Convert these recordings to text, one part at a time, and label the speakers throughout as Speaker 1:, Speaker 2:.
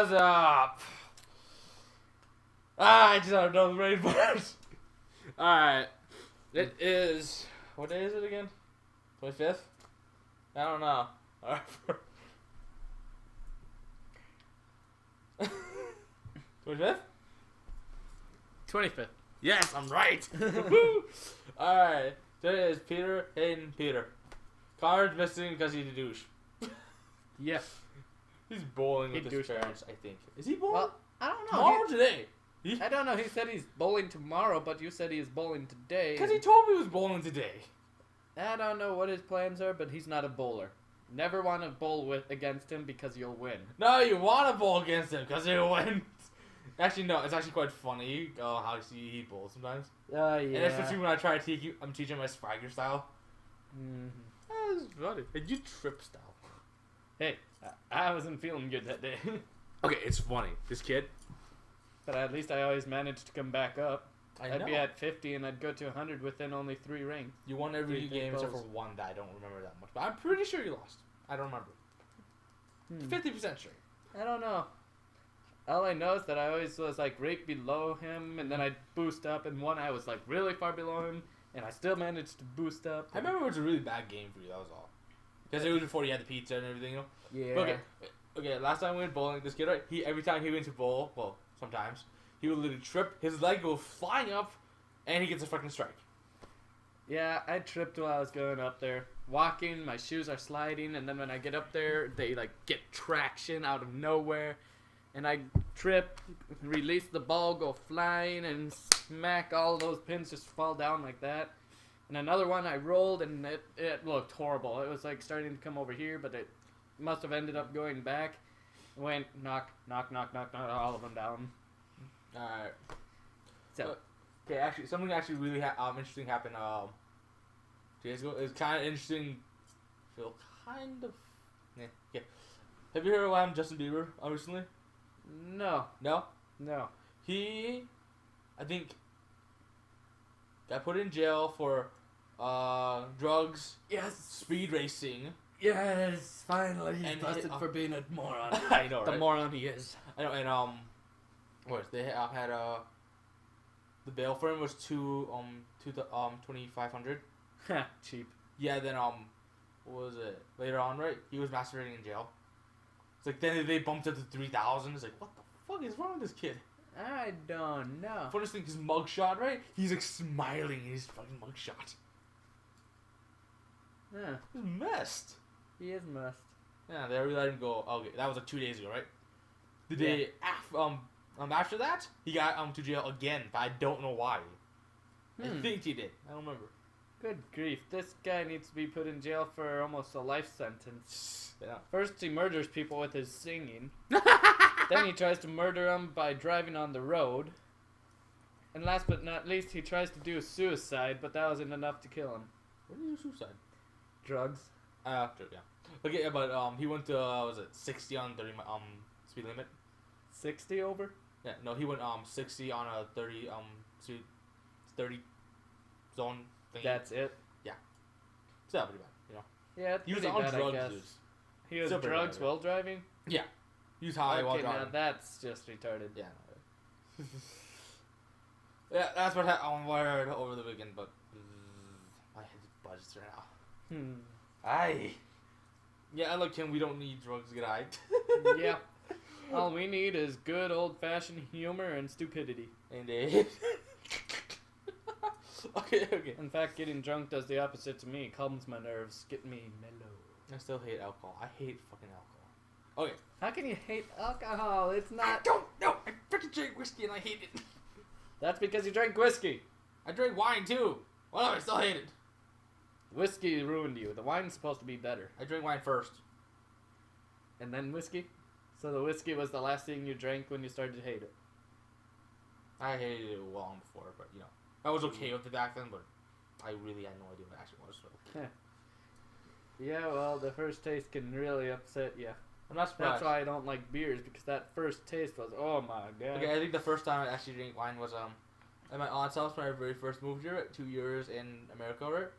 Speaker 1: Whaazz Up? I just don't know the main part. Alright. It is... What day is it again? 25th? I don't know. Alright. 25th?
Speaker 2: 25th.
Speaker 1: Yes, I'm right. Alright. Today is Peter, Hayden, Peter. Connor's missing because he's a douche.
Speaker 2: Yeah.
Speaker 1: He's bowling with his parents, I think. Is he bowling?
Speaker 2: Well, I don't know.
Speaker 1: Tomorrow or today?
Speaker 2: I don't know. He said he's bowling tomorrow, but you said he's bowling today.
Speaker 1: Because he told me he was bowling today.
Speaker 2: I don't know what his plans are, but he's not a bowler. Never want to bowl against him because you'll win.
Speaker 1: No, you want to bowl against him because he'll win. Actually, no. It's actually quite funny how he bowls sometimes.
Speaker 2: Yeah.
Speaker 1: And especially when I try to teach him my swagger style.
Speaker 2: Mm-hmm.
Speaker 1: That's funny. And you trip style.
Speaker 2: Hey, I wasn't feeling good that day.
Speaker 1: Okay, it's funny. This kid.
Speaker 2: But at least I always managed to come back up.
Speaker 1: I'd
Speaker 2: be at 50 and I'd go to 100 within only 3 rings.
Speaker 1: You won every game except for one that I don't remember that much. But I'm pretty sure you lost. I don't remember. 50% sure.
Speaker 2: I don't know. All I know is that I always was like right below him, and then I'd boost up, and one I was like really far below him, and I still managed to boost up.
Speaker 1: I remember it was a really bad game for you, that was all. Because it was before you had the pizza and everything, you know?
Speaker 2: Yeah.
Speaker 1: Okay, last time we went bowling, this kid, right, every time he went to bowl, well, sometimes, he would literally trip, his leg go flying up, and he gets a fucking strike.
Speaker 2: Yeah, I tripped while I was going up there. Walking, my shoes are sliding, and then when I get up there, they like get traction out of nowhere. And I trip, release the ball, go flying, and smack all those pins just fall down like that. And another one I rolled, and it looked horrible. It was like starting to come over here, but it must have ended up going back. Went knock, all of them down.
Speaker 1: Alright.
Speaker 2: So,
Speaker 1: okay, actually, something actually really interesting happened 2 days ago. It was kind of interesting. Feel kind of. Yeah. Okay. Have you heard of what happened to Justin Bieber recently?
Speaker 2: No.
Speaker 1: No?
Speaker 2: No.
Speaker 1: He, I think, got put in jail for drugs,
Speaker 2: Yes.
Speaker 1: speed racing.
Speaker 2: Yes, finally he's
Speaker 1: And
Speaker 2: busted for being a moron.
Speaker 1: I know, right?
Speaker 2: The moron he is.
Speaker 1: I know, and they had the bail for him was $2,500.
Speaker 2: Cheap.
Speaker 1: Yeah, then what was it? Later on, right? He was masturbating in jail. It's like then they bumped it to 3,000. It's like, what the fuck is wrong with this kid?
Speaker 2: I don't know.
Speaker 1: Funniest thing, his mugshot, right? He's like smiling in his fucking mugshot.
Speaker 2: Yeah.
Speaker 1: He's messed.
Speaker 2: He is messed.
Speaker 1: Yeah, they let him go. Okay, that was like 2 days ago, right? The day after that, he got to jail again, but I don't know why. I think he did. I don't remember.
Speaker 2: Good grief. This guy needs to be put in jail for almost a life sentence.
Speaker 1: Yeah.
Speaker 2: First, he murders people with his singing. Then he tries to murder them by driving on the road. And last but not least, he tries to do suicide, but that wasn't enough to kill him.
Speaker 1: What did you do suicide?
Speaker 2: Drugs.
Speaker 1: Yeah. Okay, yeah, but he went to was it 60 on 30 speed limit?
Speaker 2: 60 over?
Speaker 1: Yeah, no, he went 60 on a 30 speed 30 zone thing.
Speaker 2: That's it.
Speaker 1: Yeah. So that pretty bad, you know.
Speaker 2: Yeah, it's
Speaker 1: He was
Speaker 2: pretty
Speaker 1: on
Speaker 2: bad,
Speaker 1: drugs.
Speaker 2: I guess.
Speaker 1: Dude.
Speaker 2: He was
Speaker 1: Still pretty
Speaker 2: drugs
Speaker 1: bad,
Speaker 2: while driving?
Speaker 1: Yeah. He was high while
Speaker 2: Okay, now
Speaker 1: driving.
Speaker 2: that's just retarded.
Speaker 1: Yeah. No, yeah, that's what I heard over the weekend, but my head buzzed right now. Aye. Yeah, look, Kim, we don't need drugs to get high.
Speaker 2: Yeah. All we need is good old-fashioned humor and stupidity.
Speaker 1: Indeed. Okay.
Speaker 2: In fact, getting drunk does the opposite to me. Calms my nerves, get me mellow.
Speaker 1: I still hate alcohol. I hate fucking alcohol. Okay.
Speaker 2: How can you hate alcohol? It's not...
Speaker 1: I don't know. I freaking drink whiskey and I hate it.
Speaker 2: That's because you drank whiskey.
Speaker 1: I drink wine too. Well, I still hate it.
Speaker 2: Whiskey ruined you. The wine's supposed to be better.
Speaker 1: I drink wine first.
Speaker 2: And then whiskey? So the whiskey was the last thing you drank when you started to hate it.
Speaker 1: I hated it long before, but you know. I was okay with it back then, but I really had no idea what it actually was. So.
Speaker 2: Yeah, well, the first taste can really upset you.
Speaker 1: I'm not surprised.
Speaker 2: That's why I don't like beers, because that first taste was, oh my god.
Speaker 1: Okay, I think the first time I actually drank wine was at my aunt's house when I very first moved here, 2 years in America, right?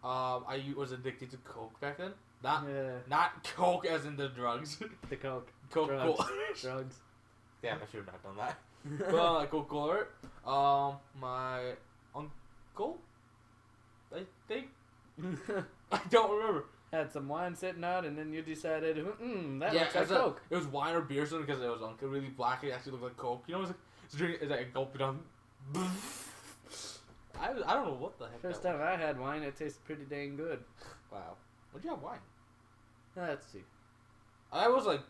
Speaker 1: I was addicted to Coke back then. Not Coke as in the drugs.
Speaker 2: The Coke.
Speaker 1: Coca-Cola.
Speaker 2: Drugs.
Speaker 1: Damn, I should have not done that. But Coca-Cola. My uncle, I think. I don't remember.
Speaker 2: Had some wine sitting out, and then you decided, that looks like Coke.
Speaker 1: It was wine or beer, something because it was really black. It actually looked like Coke. You know, it's like a gulp it on. I don't know what the heck.
Speaker 2: First time I had wine, it tasted pretty dang good.
Speaker 1: Wow. When'd you have wine?
Speaker 2: Let's see.
Speaker 1: I was like,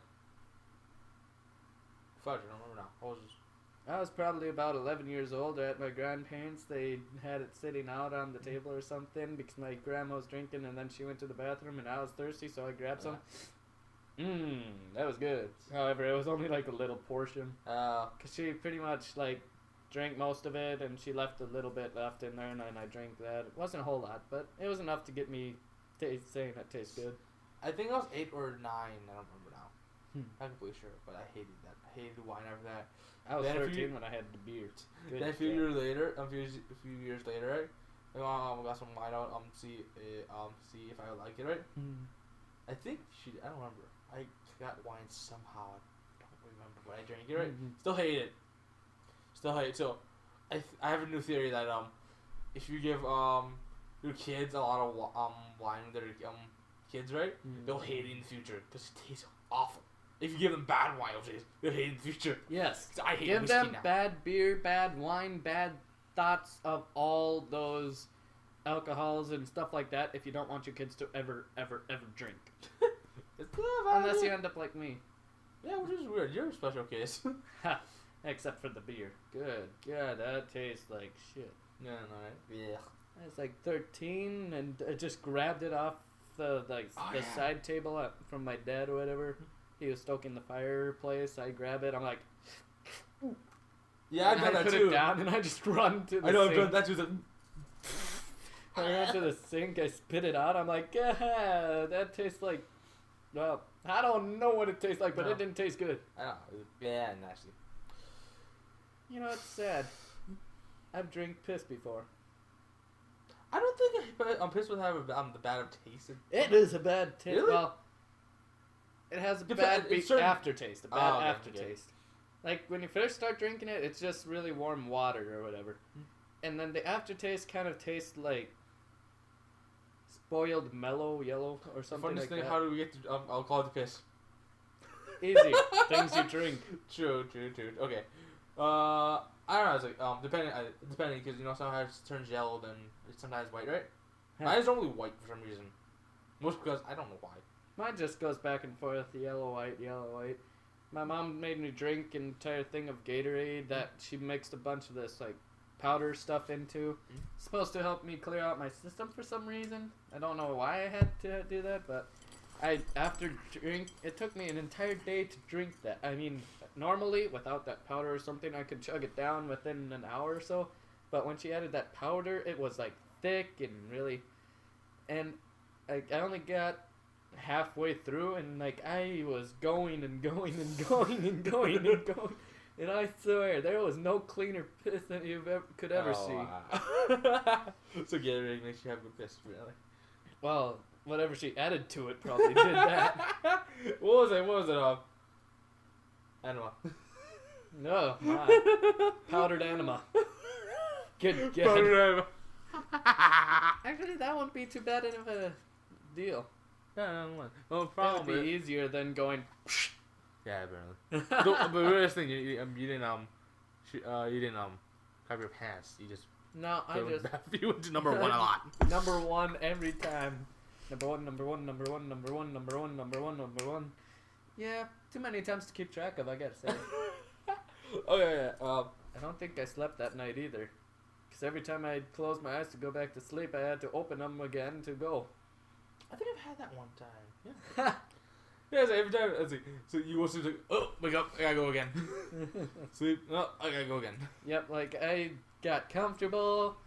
Speaker 1: fudge, I don't remember now.
Speaker 2: I was probably about 11 years old at my grandparents'. They had it sitting out on the table or something because my grandma was drinking and then she went to the bathroom and I was thirsty, so I grabbed some. That was good. However, it was only like a little portion. Because she pretty much like drank most of it and she left a little bit left in there and then I drank that. It wasn't a whole lot, but it was enough to get me saying it tastes good.
Speaker 1: I think I was 8 or 9, I don't remember now. I'm completely sure, but I hated that. I hated the wine after that.
Speaker 2: I was 13 when I had the beer.
Speaker 1: Then a few years later, right? I got some wine out. See if I like it, right? I think I don't remember. I got wine somehow. I don't remember, but I drank it, right? Still hate it. So, I have a new theory that if you give your kids a lot of wine when they're kids, right? They'll hate it in the future because it tastes awful. If you give them bad wine, they'll hate it in the future.
Speaker 2: Yes.
Speaker 1: I hate
Speaker 2: give them now. Bad beer, bad wine, bad thoughts of all those alcohols and stuff like that if you don't want your kids to ever drink. Unless you end up like me.
Speaker 1: Yeah, which is weird. You're a special case.
Speaker 2: Except for the beer. Good. Yeah, that tastes like shit.
Speaker 1: Yeah, no, right? Yeah.
Speaker 2: I was like 13 and I just grabbed it off the side table from my dad or whatever. He was stoking the fireplace. I grab it. I'm like,
Speaker 1: yeah, I've done that too. I put
Speaker 2: it down and I just run to the sink.
Speaker 1: I know, I've done that too.
Speaker 2: I ran to the sink. I spit it out. I'm like, yeah, that tastes like, well, I don't know what it tastes like, but it didn't taste good.
Speaker 1: I know. Yeah, nasty.
Speaker 2: You know, it's sad. I've drank piss before.
Speaker 1: I don't think piss would have the bad of taste.
Speaker 2: It is a bad taste.
Speaker 1: Really?
Speaker 2: Well, it has a bad aftertaste. A bad aftertaste. Like, when you first start drinking it, it's just really warm water or whatever. And then the aftertaste kind of tastes like spoiled mellow yellow or something
Speaker 1: Funniest
Speaker 2: like
Speaker 1: thing,
Speaker 2: that.
Speaker 1: how do we get to alcoholic piss?
Speaker 2: Easy. Things you drink.
Speaker 1: True. Okay. I don't know. It's like depending, because you know sometimes it turns yellow, then it's sometimes white, right? Mine is normally white for some reason. Most because I don't know why.
Speaker 2: Mine just goes back and forth, yellow, white. My mom made me drink an entire thing of Gatorade that she mixed a bunch of this like powder stuff into. It's supposed to help me clear out my system for some reason. I don't know why I had to do that, but it took me an entire day to drink that. I mean, normally without that powder or something, I could chug it down within an hour or so. But when she added that powder, it was like thick and really, and I only got halfway through and like I was going and going. And I swear, there was no cleaner piss than you could ever see.
Speaker 1: Wow. So Gatorade makes you have good piss, really?
Speaker 2: Well, whatever she added to it probably did that.
Speaker 1: What was it? Anima.
Speaker 2: No, powdered anima. Good.
Speaker 1: Powdered anima.
Speaker 2: Actually, that wouldn't be too bad of a deal.
Speaker 1: No. Well,
Speaker 2: that would be easier than going.
Speaker 1: Yeah, apparently. But the worst thing, you didn't grab your pants. You just you went to number one a lot.
Speaker 2: Number one every time. Number one. Yeah, too many times to keep track of, I gotta say.
Speaker 1: Oh yeah.
Speaker 2: I don't think I slept that night either, because every time I closed my eyes to go back to sleep, I had to open them again to go.
Speaker 1: I think I've had that one time. Yeah. Yeah, so every time, so you go sleep, like, oh, wake up, I gotta go again. Sleep, oh, I gotta go again.
Speaker 2: Yep, like, I got comfortable,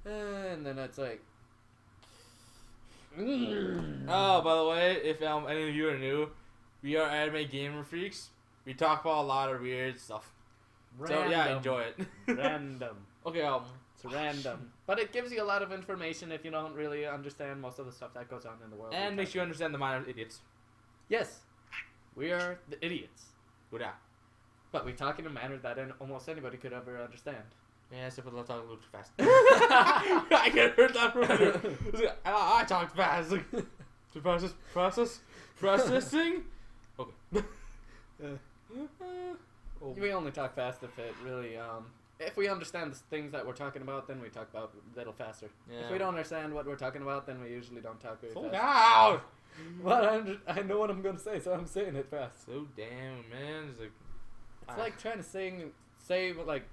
Speaker 2: and then it's like...
Speaker 1: Oh, by the way, if any of you are new, we are AnimeGamerFreaks. We talk about a lot of weird stuff.
Speaker 2: Random.
Speaker 1: So, yeah, enjoy it.
Speaker 2: Random.
Speaker 1: Okay,
Speaker 2: It's random. But it gives you a lot of information if you don't really understand most of the stuff that goes on in the world.
Speaker 1: And makes you understand the mind of idiots.
Speaker 2: Yes. We are the idiots.
Speaker 1: Good out.
Speaker 2: But we talk in a manner that almost anybody could ever understand.
Speaker 1: Yeah, except for talk a little too fast. I can heard that from you. I talked fast. Like, to processing. Okay.
Speaker 2: We only talk fast if it really, if we understand the things that we're talking about, then we talk about a little faster. Yeah. If we don't understand what we're talking about, then we usually don't talk very fast.
Speaker 1: Out!
Speaker 2: Well, I know what I'm going to say, so I'm saying it fast.
Speaker 1: So damn, man.
Speaker 2: It's like trying to say, like,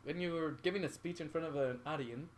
Speaker 2: when you were giving a speech in front of an audience.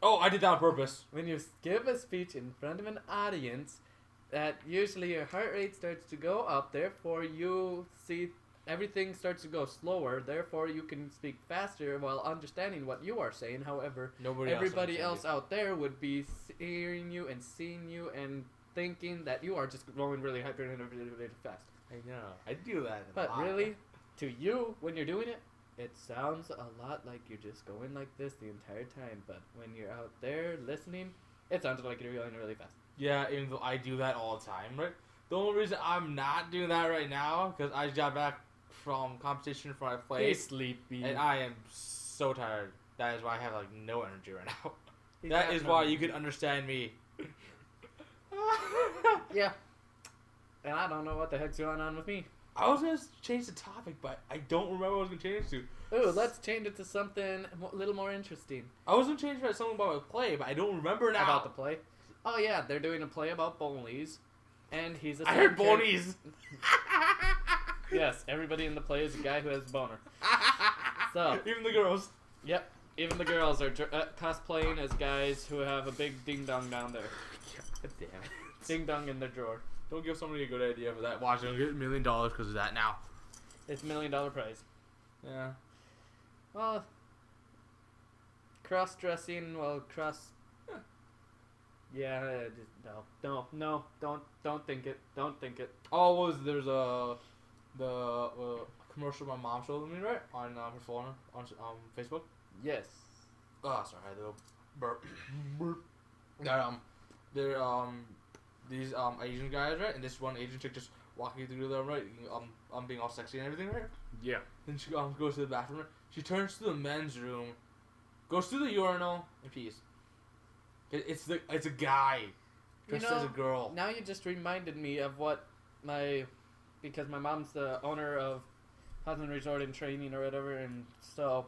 Speaker 1: Oh, I did that on purpose.
Speaker 2: When you give a speech in front of an audience, that usually your heart rate starts to go up, therefore you see everything starts to go slower, therefore you can speak faster while understanding what you are saying. However, everybody else out there would be hearing you and seeing you and thinking that you are just going really hyper and really, really fast.
Speaker 1: I know. I do that.
Speaker 2: But really, to you, when you're doing it, it sounds a lot like you're just going like this the entire time. But when you're out there listening, it sounds like you're going really fast.
Speaker 1: Yeah, even though I do that all the time, right? The only reason I'm not doing that right now, because I just got back from competition for my play.
Speaker 2: He's sleepy.
Speaker 1: And I am so tired. That is why I have, like, no energy right now. That is why you can understand me.
Speaker 2: Yeah. And I don't know what the heck's going on with me.
Speaker 1: I was going to change the topic, but I don't remember what I was going to change it to.
Speaker 2: Ooh, let's change it to something a little more interesting.
Speaker 1: I was going to change it to something about my play, but I don't remember now.
Speaker 2: About the play? Oh, yeah, they're doing a play about Bonies. And he's a...
Speaker 1: I heard Bonies!
Speaker 2: Yes, everybody in the play is a guy who has a boner. So...
Speaker 1: Even the girls.
Speaker 2: Yep, even the girls are cosplaying as guys who have a big ding-dong down there.
Speaker 1: God damn it.
Speaker 2: Ding-dong in their drawer.
Speaker 1: Don't give somebody a good idea for that. Watch, they'll get $1 million because of that now.
Speaker 2: It's $1 million prize.
Speaker 1: Yeah.
Speaker 2: Well, cross-dressing, yeah, don't think it. Don't think it.
Speaker 1: Oh, there's the commercial my mom showed me, right? On her phone, on Facebook?
Speaker 2: Yes.
Speaker 1: Oh, sorry, I had to go burp. That, they're, these, Asian guys, right? And this one Asian chick just walking through them, right? Being all sexy and everything, right?
Speaker 2: Yeah.
Speaker 1: Then she, goes to the bathroom, right? She turns to the men's room, goes to the urinal, and pees. It's a guy dressed as a girl.
Speaker 2: Now you just reminded me of what because my mom's the owner of Housing Resort and Training or whatever, and so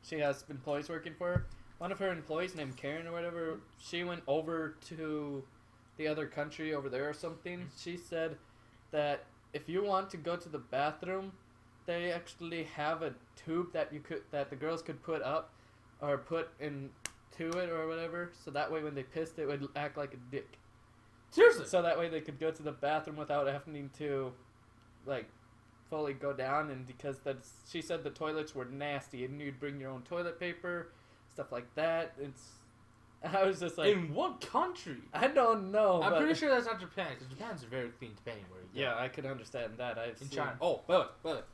Speaker 2: she has employees working for her. One of her employees named Karen or whatever, she went over to the other country over there or something. She said that if you want to go to the bathroom, they actually have a tube that the girls could put up or put into it or whatever, so that way when they pissed it would act like a dick.
Speaker 1: Seriously?
Speaker 2: So that way they could go to the bathroom without having to, like, fully go down, and because she said the toilets were nasty and you'd bring your own toilet paper, stuff like that. I was just like...
Speaker 1: In what country?
Speaker 2: I don't know.
Speaker 1: I'm pretty sure that's not Japan, because Japan's a very clean depending where you go.
Speaker 2: Yeah, I could understand that.
Speaker 1: In China. Oh, wait.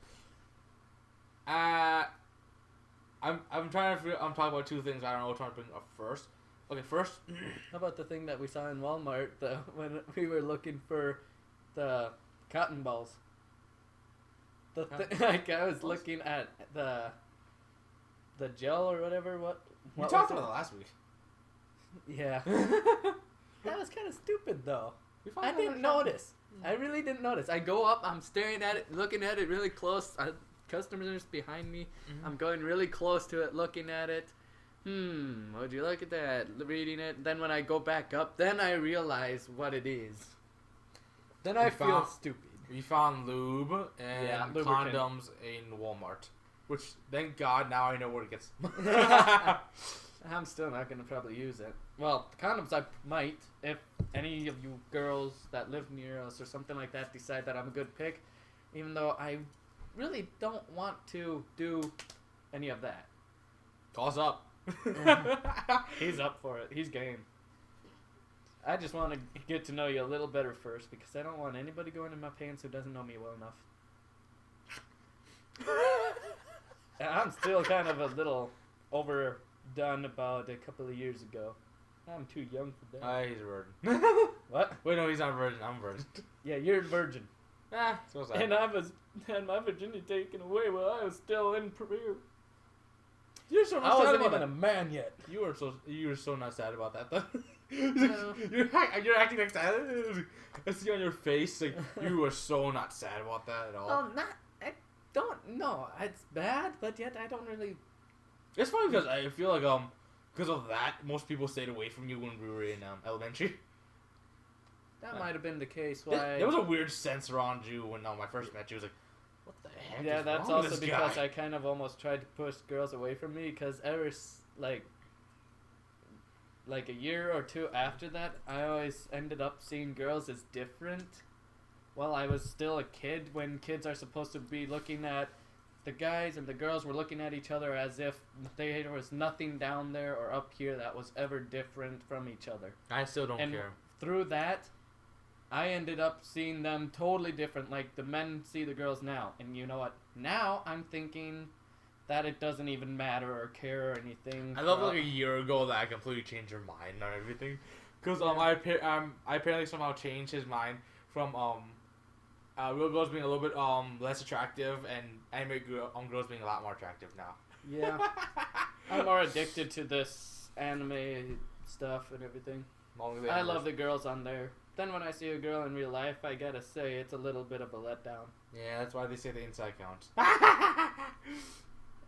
Speaker 1: I'm trying to figure... I'm talking about two things I don't know what I'm trying to bring up first. Okay, first...
Speaker 2: How about the thing that we saw in Walmart when we were looking for the cotton balls? Like I was looking at the gel or whatever. What
Speaker 1: we talked about that last week.
Speaker 2: Yeah. That was kind of stupid though. I didn't notice. I really didn't notice. I go up, I'm staring at it, looking at it really close. Customers behind me. Mm-hmm. I'm going really close to it, looking at it. Would you look at that? Reading it. Then when I go back up, then I realize what it is. Then I feel stupid.
Speaker 1: We found lube and condoms in Walmart. Which, thank God, now I know where it gets.
Speaker 2: I'm still not going to probably use it. Well, condoms I might. If any of you girls that live near us or something like that decide that I'm a good pick. Even though I really don't want to do any of that.
Speaker 1: Whaazz Up.
Speaker 2: He's up for it. He's game. I just want to get to know you a little better first, because I don't want anybody going in my pants who doesn't know me well enough. And I'm still kind of a little over done about a couple of years ago. I'm too young for that.
Speaker 1: He's a virgin.
Speaker 2: What?
Speaker 1: Wait, no, he's not a virgin. I'm a virgin.
Speaker 2: Yeah, you're a virgin.
Speaker 1: So sad.
Speaker 2: And I had my virginity taken away while I was still in Peru.
Speaker 1: You're so
Speaker 2: I
Speaker 1: sad
Speaker 2: wasn't
Speaker 1: about
Speaker 2: even
Speaker 1: that.
Speaker 2: a man yet.
Speaker 1: You were so not sad about that though. You're acting like sad. I see on your face like you were so not sad about that at all.
Speaker 2: Oh, I don't know. It's bad, but yet I don't really.
Speaker 1: It's funny because I feel like because of that most people stayed away from you when we were in elementary.
Speaker 2: That might have been the case. Why?
Speaker 1: There was a weird sense around you when I first met you. It was like, what the heck?
Speaker 2: Yeah,
Speaker 1: is
Speaker 2: that's
Speaker 1: wrong with
Speaker 2: also
Speaker 1: this
Speaker 2: because
Speaker 1: guy?
Speaker 2: I kind of almost tried to push girls away from me because like a year or two after that, I always ended up seeing girls as different. While I was still a kid, when kids are supposed to be looking at the guys and the girls were looking at each other as if there was nothing down there or up here that was ever different from each other.
Speaker 1: I still don't care.
Speaker 2: Through that, I ended up seeing them totally different. Like the men see the girls now, and you know what? Now I'm thinking that it doesn't even matter or care or anything.
Speaker 1: I love like a year ago that I completely changed your mind on everything, because I apparently somehow changed his mind from real girls being a little bit less attractive and anime girls being a lot more attractive now.
Speaker 2: Yeah, I'm more addicted to this anime stuff and everything. I love the girls on there. Then when I see a girl in real life, I gotta say it's a little bit of a letdown.
Speaker 1: Yeah, that's why they say the inside counts.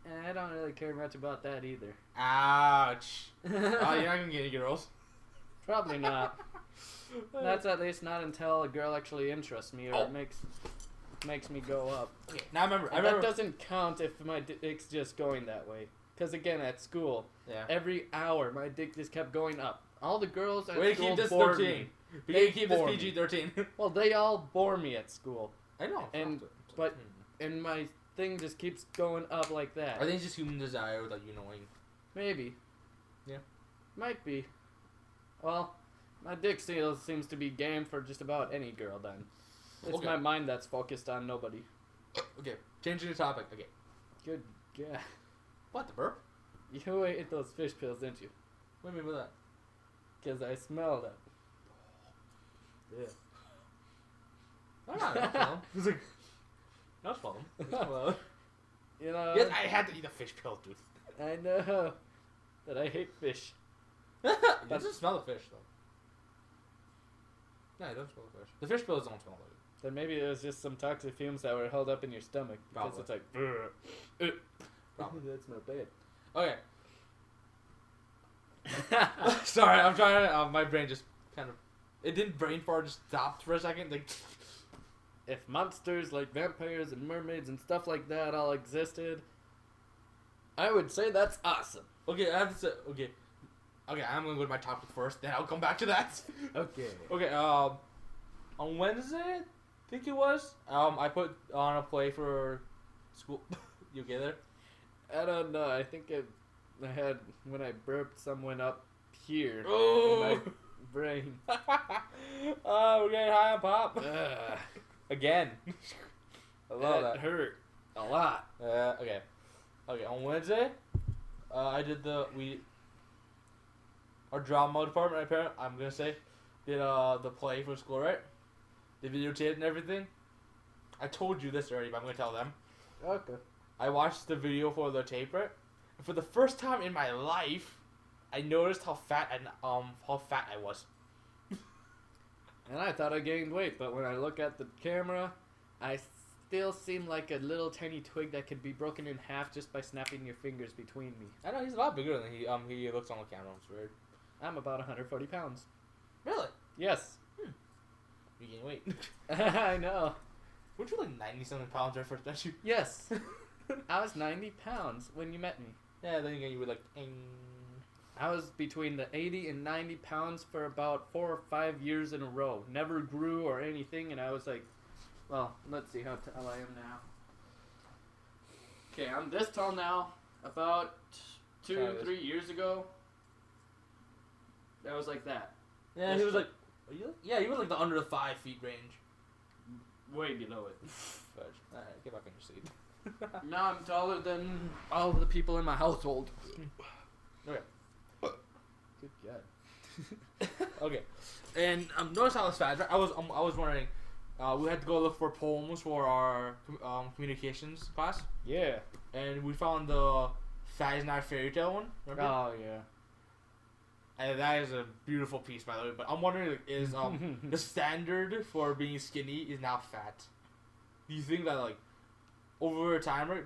Speaker 2: And I don't really care much about that either.
Speaker 1: Ouch. You're not gonna get any girls.
Speaker 2: Probably not. That's at least not until a girl actually interests me or makes me go up.
Speaker 1: Okay, now I remember.
Speaker 2: That doesn't count if my dick's just going that way. Because again, at school, every hour my dick just kept going up. All the girls at school
Speaker 1: keep this
Speaker 2: bore
Speaker 1: 13.
Speaker 2: me.
Speaker 1: We keep this PG-13.
Speaker 2: Well, they all bore me at school.
Speaker 1: I know.
Speaker 2: And my thing just keeps going up like that.
Speaker 1: I think it's just human desire without you knowing.
Speaker 2: Maybe.
Speaker 1: Yeah.
Speaker 2: Might be. Well, my dick still seems to be game for just about any girl then. It's my mind that's focused on nobody.
Speaker 1: Okay, changing the topic. Okay.
Speaker 2: Good God.
Speaker 1: What, the burp?
Speaker 2: You ate those fish pills, didn't you?
Speaker 1: What do you mean by that?
Speaker 2: Because I smelled it. Yeah.
Speaker 1: No problem. It's like, no problem.
Speaker 2: You know.
Speaker 1: Yes, I had to eat a fish pill, dude.
Speaker 2: I know that I hate fish.
Speaker 1: It doesn't smell the fish, though. No, it doesn't smell the fish. The fish pills don't smell like it.
Speaker 2: Then maybe it was just some toxic fumes that were held up in your stomach. Because
Speaker 1: Probably.
Speaker 2: it's like,
Speaker 1: Probably.
Speaker 2: That's not bad.
Speaker 1: Okay. Sorry, I'm trying to. My brain just kind of. It didn't brain fart, just stopped for a second. Like,
Speaker 2: if monsters like vampires and mermaids and stuff like that all existed, I would say that's awesome.
Speaker 1: okay, I have to say. Okay, I'm gonna go to my topic first, then I'll come back to that.
Speaker 2: Okay.
Speaker 1: Okay. On Wednesday, I think it was. I put on a play for school. You get there?
Speaker 2: I don't know. I think I had when I burped someone up here
Speaker 1: Oh.
Speaker 2: in my brain.
Speaker 1: Oh, we're getting high on pop. Again. I love that.
Speaker 2: It hurt a lot.
Speaker 1: Okay. On Wednesday, I did our drama department. I'm gonna say, did the play for school, right? They videotaped and everything. I told you this already, but I'm gonna tell them.
Speaker 2: Okay.
Speaker 1: I watched the video for the tape, right? And for the first time in my life, I noticed how fat I was.
Speaker 2: And I thought I gained weight, but when I look at the camera, I still seem like a little tiny twig that could be broken in half just by snapping your fingers between me.
Speaker 1: I know he's a lot bigger than he looks on the camera. It's weird.
Speaker 2: I'm about 140 pounds.
Speaker 1: Really?
Speaker 2: Yes.
Speaker 1: You gain weight.
Speaker 2: I know.
Speaker 1: Weren't you like 90-something pounds when I first met you?
Speaker 2: Yes. I was 90 pounds when you met me.
Speaker 1: Yeah, then again you were like,
Speaker 2: I was between the 80 and 90 pounds for about 4 or 5 years in a row. Never grew or anything, and I was like, well, let's see how tall I am now. Okay, I'm this tall now. About 2-3 years ago, I was like that.
Speaker 1: Yeah, he was like, he was like the under the 5 feet range.
Speaker 2: Way below it.
Speaker 1: Alright, get back on your seat.
Speaker 2: Now I'm taller than all of the people in my household.
Speaker 1: Okay.
Speaker 2: Good God.
Speaker 1: Okay. And notice how it's fast. Right? I was wondering. We had to go look for poems for our communications class.
Speaker 2: Yeah.
Speaker 1: And we found the Fat is Not a Fairy Tale one. Remember?
Speaker 2: Oh yeah.
Speaker 1: And that is a beautiful piece, by the way. But I'm wondering, like, is the standard for being skinny is now fat? Do you think that like over time, right?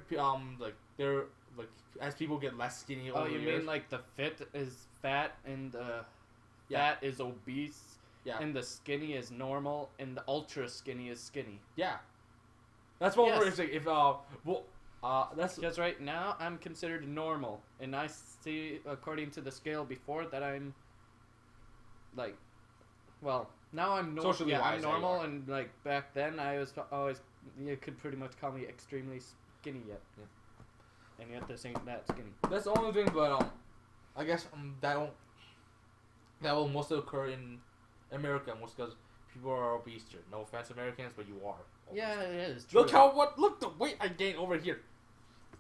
Speaker 1: Like they're like as people get less skinny over
Speaker 2: Oh, you
Speaker 1: the years,
Speaker 2: mean like the fit is fat and the fat is obese, and the skinny is normal and the ultra skinny is skinny?
Speaker 1: Yeah. That's what we're
Speaker 2: Yes.
Speaker 1: saying. If that's
Speaker 2: Because right now I'm considered normal, and I see according to the scale before that I'm like, well, now I'm
Speaker 1: Socially wise,
Speaker 2: I'm normal,
Speaker 1: yeah,
Speaker 2: and like back then I was always, you could pretty much call me extremely skinny yet.
Speaker 1: Yeah.
Speaker 2: And yet this ain't that skinny.
Speaker 1: That's the only thing, but I guess that will mostly occur in America, most because people are obese here. No offense, Americans, but you are. Obese.
Speaker 2: Yeah, it is true.
Speaker 1: Look the weight I gained over here.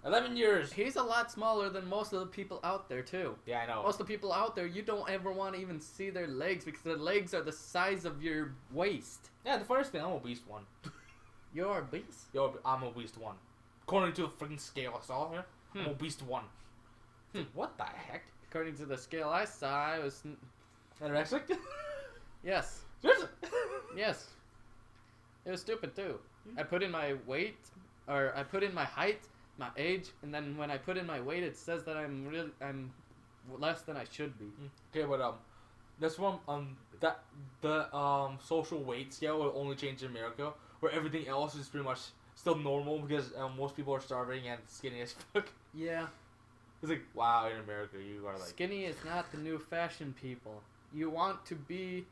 Speaker 1: 11 years.
Speaker 2: He's a lot smaller than most of the people out there too.
Speaker 1: Yeah, I know.
Speaker 2: Most of the people out there, you don't ever want to even see their legs because their legs are the size of your waist.
Speaker 1: Yeah, the funniest thing, I'm obese one.
Speaker 2: You're obese?
Speaker 1: Yo, I'm obese one. According to the freaking scale I saw here, I'm obese one. What the heck?
Speaker 2: According to the scale I saw, I was...
Speaker 1: Anorexic?
Speaker 2: Yes.
Speaker 1: Seriously?
Speaker 2: Yes. It was stupid too. I put in my weight, or I put in my height, my age, and then when I put in my weight, it says that I'm less than I should be.
Speaker 1: Okay, but this one that the social weight scale will only change in America, where everything else is pretty much still normal because most people are starving and skinny as fuck.
Speaker 2: Yeah.
Speaker 1: It's like, wow, in America you are like
Speaker 2: Skinny is not the new fashion, people. You want to be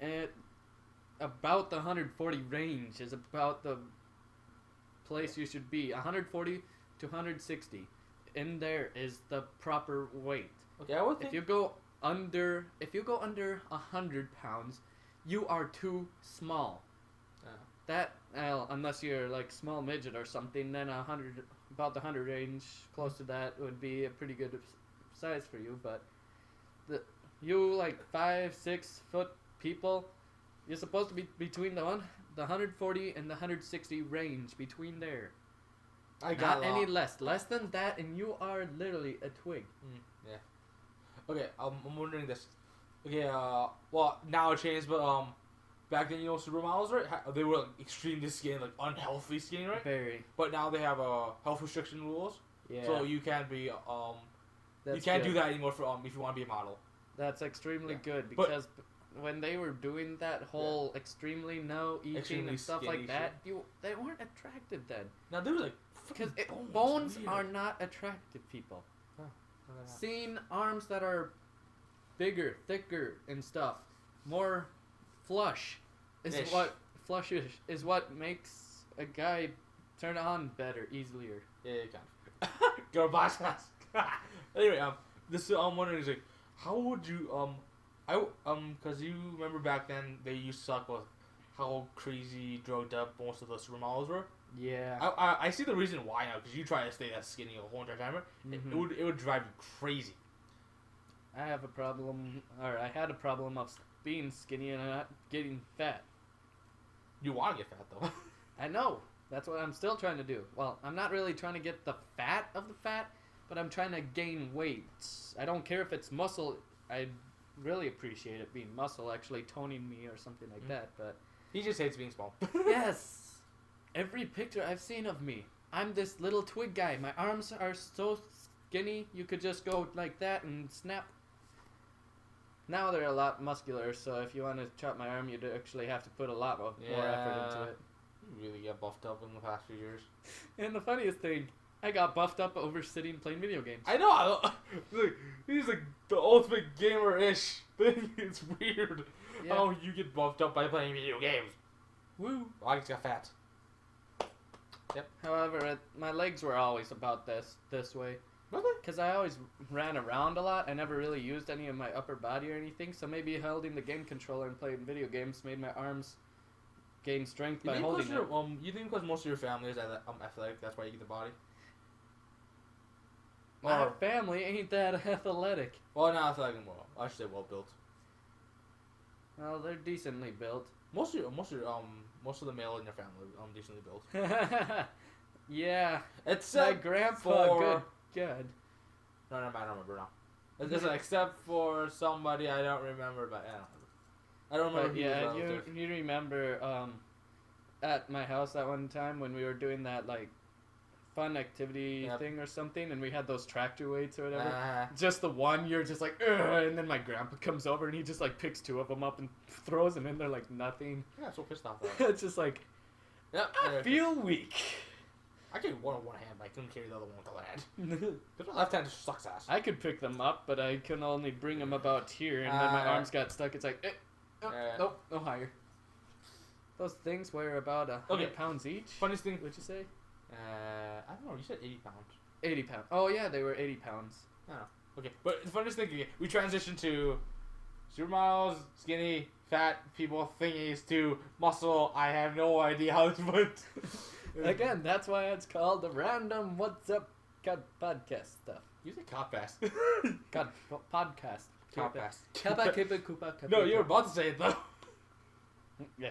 Speaker 2: at about the 140 range is about the place you should be. 140 to 160. In there is the proper weight.
Speaker 1: Okay, I would think
Speaker 2: If you go under 100 pounds, you are too small. That, unless you're like small midget or something, then about the 100 range, close to that would be a pretty good size for you. But you like 5-6 foot people, you're supposed to be between the 140 and the 160 range, between there.
Speaker 1: I got
Speaker 2: Not any less. Less than that, and you are literally a twig.
Speaker 1: Yeah. Okay, I'm wondering this. Okay, well now it changed, but back then, supermodels, right? They were like, extremely skinny, like unhealthy skinny, right?
Speaker 2: Very.
Speaker 1: But now they have health restriction rules,
Speaker 2: Yeah.
Speaker 1: so you can't be you can't do that anymore for if you want to be a model.
Speaker 2: That's extremely good
Speaker 1: But-
Speaker 2: because when they were doing that whole extremely no eating
Speaker 1: Extremely
Speaker 2: and stuff
Speaker 1: skinny
Speaker 2: like that, they weren't attractive then.
Speaker 1: Now there was like
Speaker 2: Because
Speaker 1: freaking
Speaker 2: bones
Speaker 1: weird.
Speaker 2: are not attractive, people.
Speaker 1: Oh,
Speaker 2: Seeing arms that are bigger, thicker, and stuff, more flush, is
Speaker 1: Ish.
Speaker 2: flushish is what makes a guy turn on better, easier.
Speaker 1: Yeah, you can. Girl boss class. Anyway, this I'm wondering is like, how would you because you remember back then they used to talk about how crazy drugged up most of the supermodels were.
Speaker 2: Yeah.
Speaker 1: I see the reason why now because you try to stay that skinny the whole entire time.
Speaker 2: Mhm.
Speaker 1: It would drive you crazy.
Speaker 2: I have a problem, or I had a problem of being skinny and not getting fat.
Speaker 1: You want to get fat though.
Speaker 2: I know. That's what I'm still trying to do. Well, I'm not really trying to get the fat of the fat, but I'm trying to gain weight. I don't care if it's muscle. I really appreciate it being muscle, actually toning me or something like that. But
Speaker 1: He just hates being small.
Speaker 2: yes, every picture I've seen of me, I'm this little twig guy. My arms are so skinny, you could just go like that and snap. Now they're a lot muscular, so if you want to chop my arm, you'd actually have to put a lot more effort into it.
Speaker 1: You really get buffed up in the past few years.
Speaker 2: And the funniest thing, I got buffed up over sitting playing video games.
Speaker 1: I know. Like, he's like the ultimate gamer-ish thing. It's weird
Speaker 2: Yeah.
Speaker 1: how you get buffed up by playing video games.
Speaker 2: Woo.
Speaker 1: I just got fat. Yep.
Speaker 2: However, my legs were always about this way.
Speaker 1: Really?
Speaker 2: Because I always ran around a lot. I never really used any of my upper body or anything. So maybe holding the game controller and playing video games made my arms gain strength by holding it.
Speaker 1: You think because most of your family is athletic, that's why you get the body?
Speaker 2: My family ain't that athletic.
Speaker 1: Well, not athletic anymore. I should say well built.
Speaker 2: Well, they're decently built.
Speaker 1: Most of the male in your family decently built.
Speaker 2: Yeah.
Speaker 1: Except
Speaker 2: my grandpa.
Speaker 1: for
Speaker 2: Good.
Speaker 1: No, I don't remember now. Except for somebody I don't remember, but I don't remember.
Speaker 2: But yeah, you remember at my house that one time when we were doing that like fun activity thing or something, and we had those tractor weights or whatever. Just the one, you're just like, ugh, and then my grandpa comes over and he just like picks 2 of them up and throws them in there like nothing.
Speaker 1: Yeah, so pissed off.
Speaker 2: It's just like, I feel weak.
Speaker 1: I can one on one hand, but I couldn't carry the other one with the hand. Because my left hand just sucks ass.
Speaker 2: I could pick them up, but I can only bring them about here, and then my arms got stuck. It's like, nope, no higher. Those things weigh about 100 pounds each.
Speaker 1: Funniest thing.
Speaker 2: What'd you say?
Speaker 1: I don't know. You said 80 pounds.
Speaker 2: 80 pounds. Oh yeah, they were 80 pounds.
Speaker 1: I don't know. Okay, but the funniest thing, we transitioned to supermodels, skinny, fat people thingies to muscle. I have no idea how this went.
Speaker 2: Again, that's why it's called the random What's Up podcast stuff.
Speaker 1: You say Copcast.
Speaker 2: Podcast.
Speaker 1: Copcast. No, you were about to say it though.
Speaker 2: Yeah.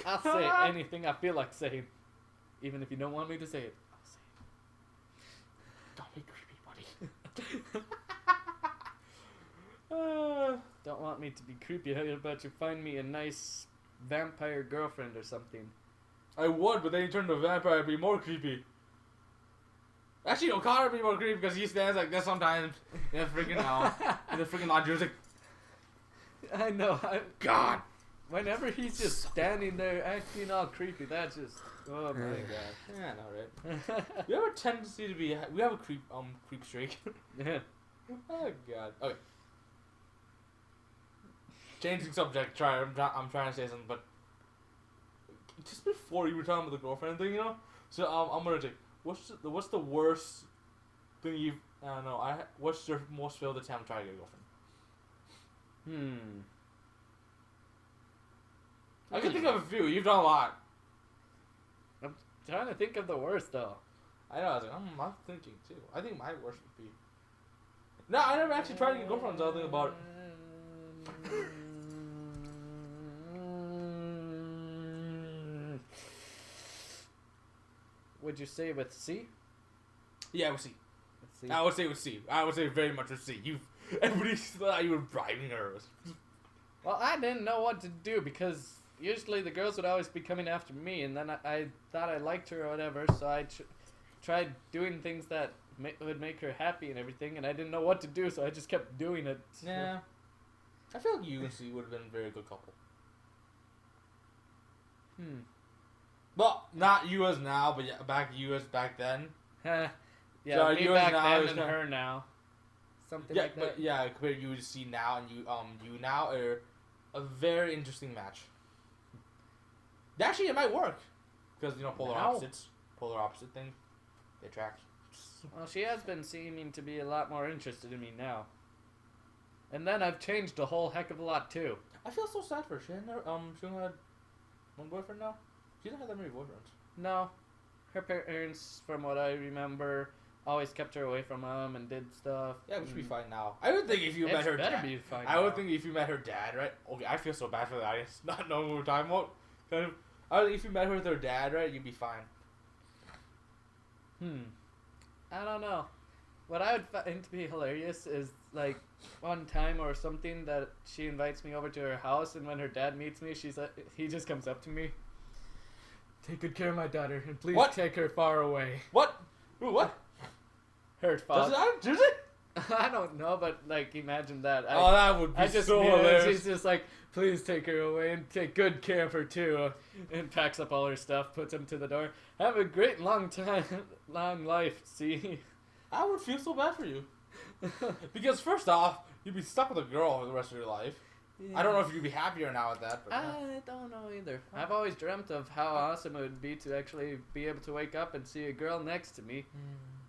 Speaker 2: I'll say anything I feel like saying. Even if you don't want me to say it, I'll say it.
Speaker 1: Don't be creepy, buddy.
Speaker 2: Don't want me to be creepy. How about you find me a nice vampire girlfriend or something?
Speaker 1: I would, but then you turn to a vampire, it'd be more creepy. Actually, no, Connor would be more creepy because he stands like this sometimes in the freaking laundry. It's like,
Speaker 2: I know.
Speaker 1: God.
Speaker 2: Whenever he's just standing there acting all creepy, that's just, oh my god.
Speaker 1: Yeah, I know, right? We have a tendency to be, we have a creep streak.
Speaker 2: Yeah.
Speaker 1: Oh god. Okay. Changing subject. I'm trying to say something, but just before you were talking about the girlfriend thing, you know. So I'm gonna take what's the worst thing you've I don't know. What's your most failed attempt trying to get a girlfriend? I can think of a few. You've done a lot.
Speaker 2: I'm trying to think of the worst though.
Speaker 1: I know. I was like, I'm thinking too. I think my worst would be. No, I never actually tried to get girlfriends. I'll think about it.
Speaker 2: Would you say with C?
Speaker 1: Yeah, with C.
Speaker 2: With C.
Speaker 1: I would say with C. I would say very much with C. Everybody thought you were bribing her.
Speaker 2: Well, I didn't know what to do because usually the girls would always be coming after me, and then I thought I liked her or whatever, so I tried doing things that would make her happy and everything, and I didn't know what to do, so I just kept doing it.
Speaker 1: Yeah. I feel like you and C would have been a very good couple. Well, not you as now, but you as back then.
Speaker 2: Yeah,
Speaker 1: so
Speaker 2: me back then and her now. Something like that.
Speaker 1: But yeah, compare you to C now and you now are a very interesting match. Actually, it might work because polar opposite thing, they attract.
Speaker 2: Well, she has been seeming to be a lot more interested in me now. And then I've changed a whole heck of a lot too.
Speaker 1: I feel so sad for her. She only had one boyfriend now. She doesn't have that many boyfriends.
Speaker 2: No, her parents, from what I remember, always kept her away from him and did stuff.
Speaker 1: Yeah, we should be fine now. I would think if you met her dad.
Speaker 2: Be fine
Speaker 1: I would think if you met her dad, right? Okay, I feel so bad for the audience not knowing what we're talking about. I would think if you met her with her dad, right, you'd be fine.
Speaker 2: I don't know. What I would find to be hilarious is like one time or something that she invites me over to her house, and when her dad meets me, he just comes up to me. Take good care of my daughter, and please take her far away.
Speaker 1: What? Ooh, what?
Speaker 2: Her father.
Speaker 1: Does it?
Speaker 2: I don't know, but like imagine that.
Speaker 1: That would be so hilarious.
Speaker 2: She's just like, please take her away and take good care of her too, and packs up all her stuff, puts him to the door. Have a great long life. See.
Speaker 1: I would feel so bad for you. Because first off, you'd be stuck with a girl for the rest of your life. Yeah. I don't know if you'd be happier now with that. But
Speaker 2: I don't know either. I've always dreamt of how awesome it would be to actually be able to wake up and see a girl next to me.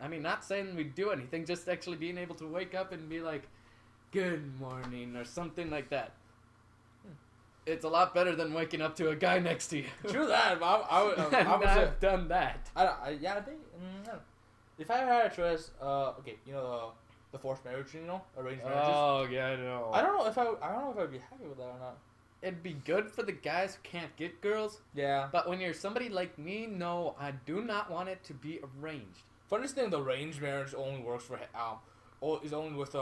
Speaker 2: I mean, not saying we'd do anything, just actually being able to wake up and be like, good morning, or something like that. It's a lot better than waking up to a guy next to you.
Speaker 1: True that, but I would
Speaker 2: I've done that.
Speaker 1: I think. if I had a choice, okay, you know the forced marriage, you know, arranged marriages.
Speaker 2: Oh yeah, I know.
Speaker 1: I don't know if I'd be happy with that or not.
Speaker 2: It'd be good for the guys who can't get girls.
Speaker 1: Yeah.
Speaker 2: But when you're somebody like me, no, I do not want it to be arranged.
Speaker 1: Funniest thing, the arranged marriage only works for is only with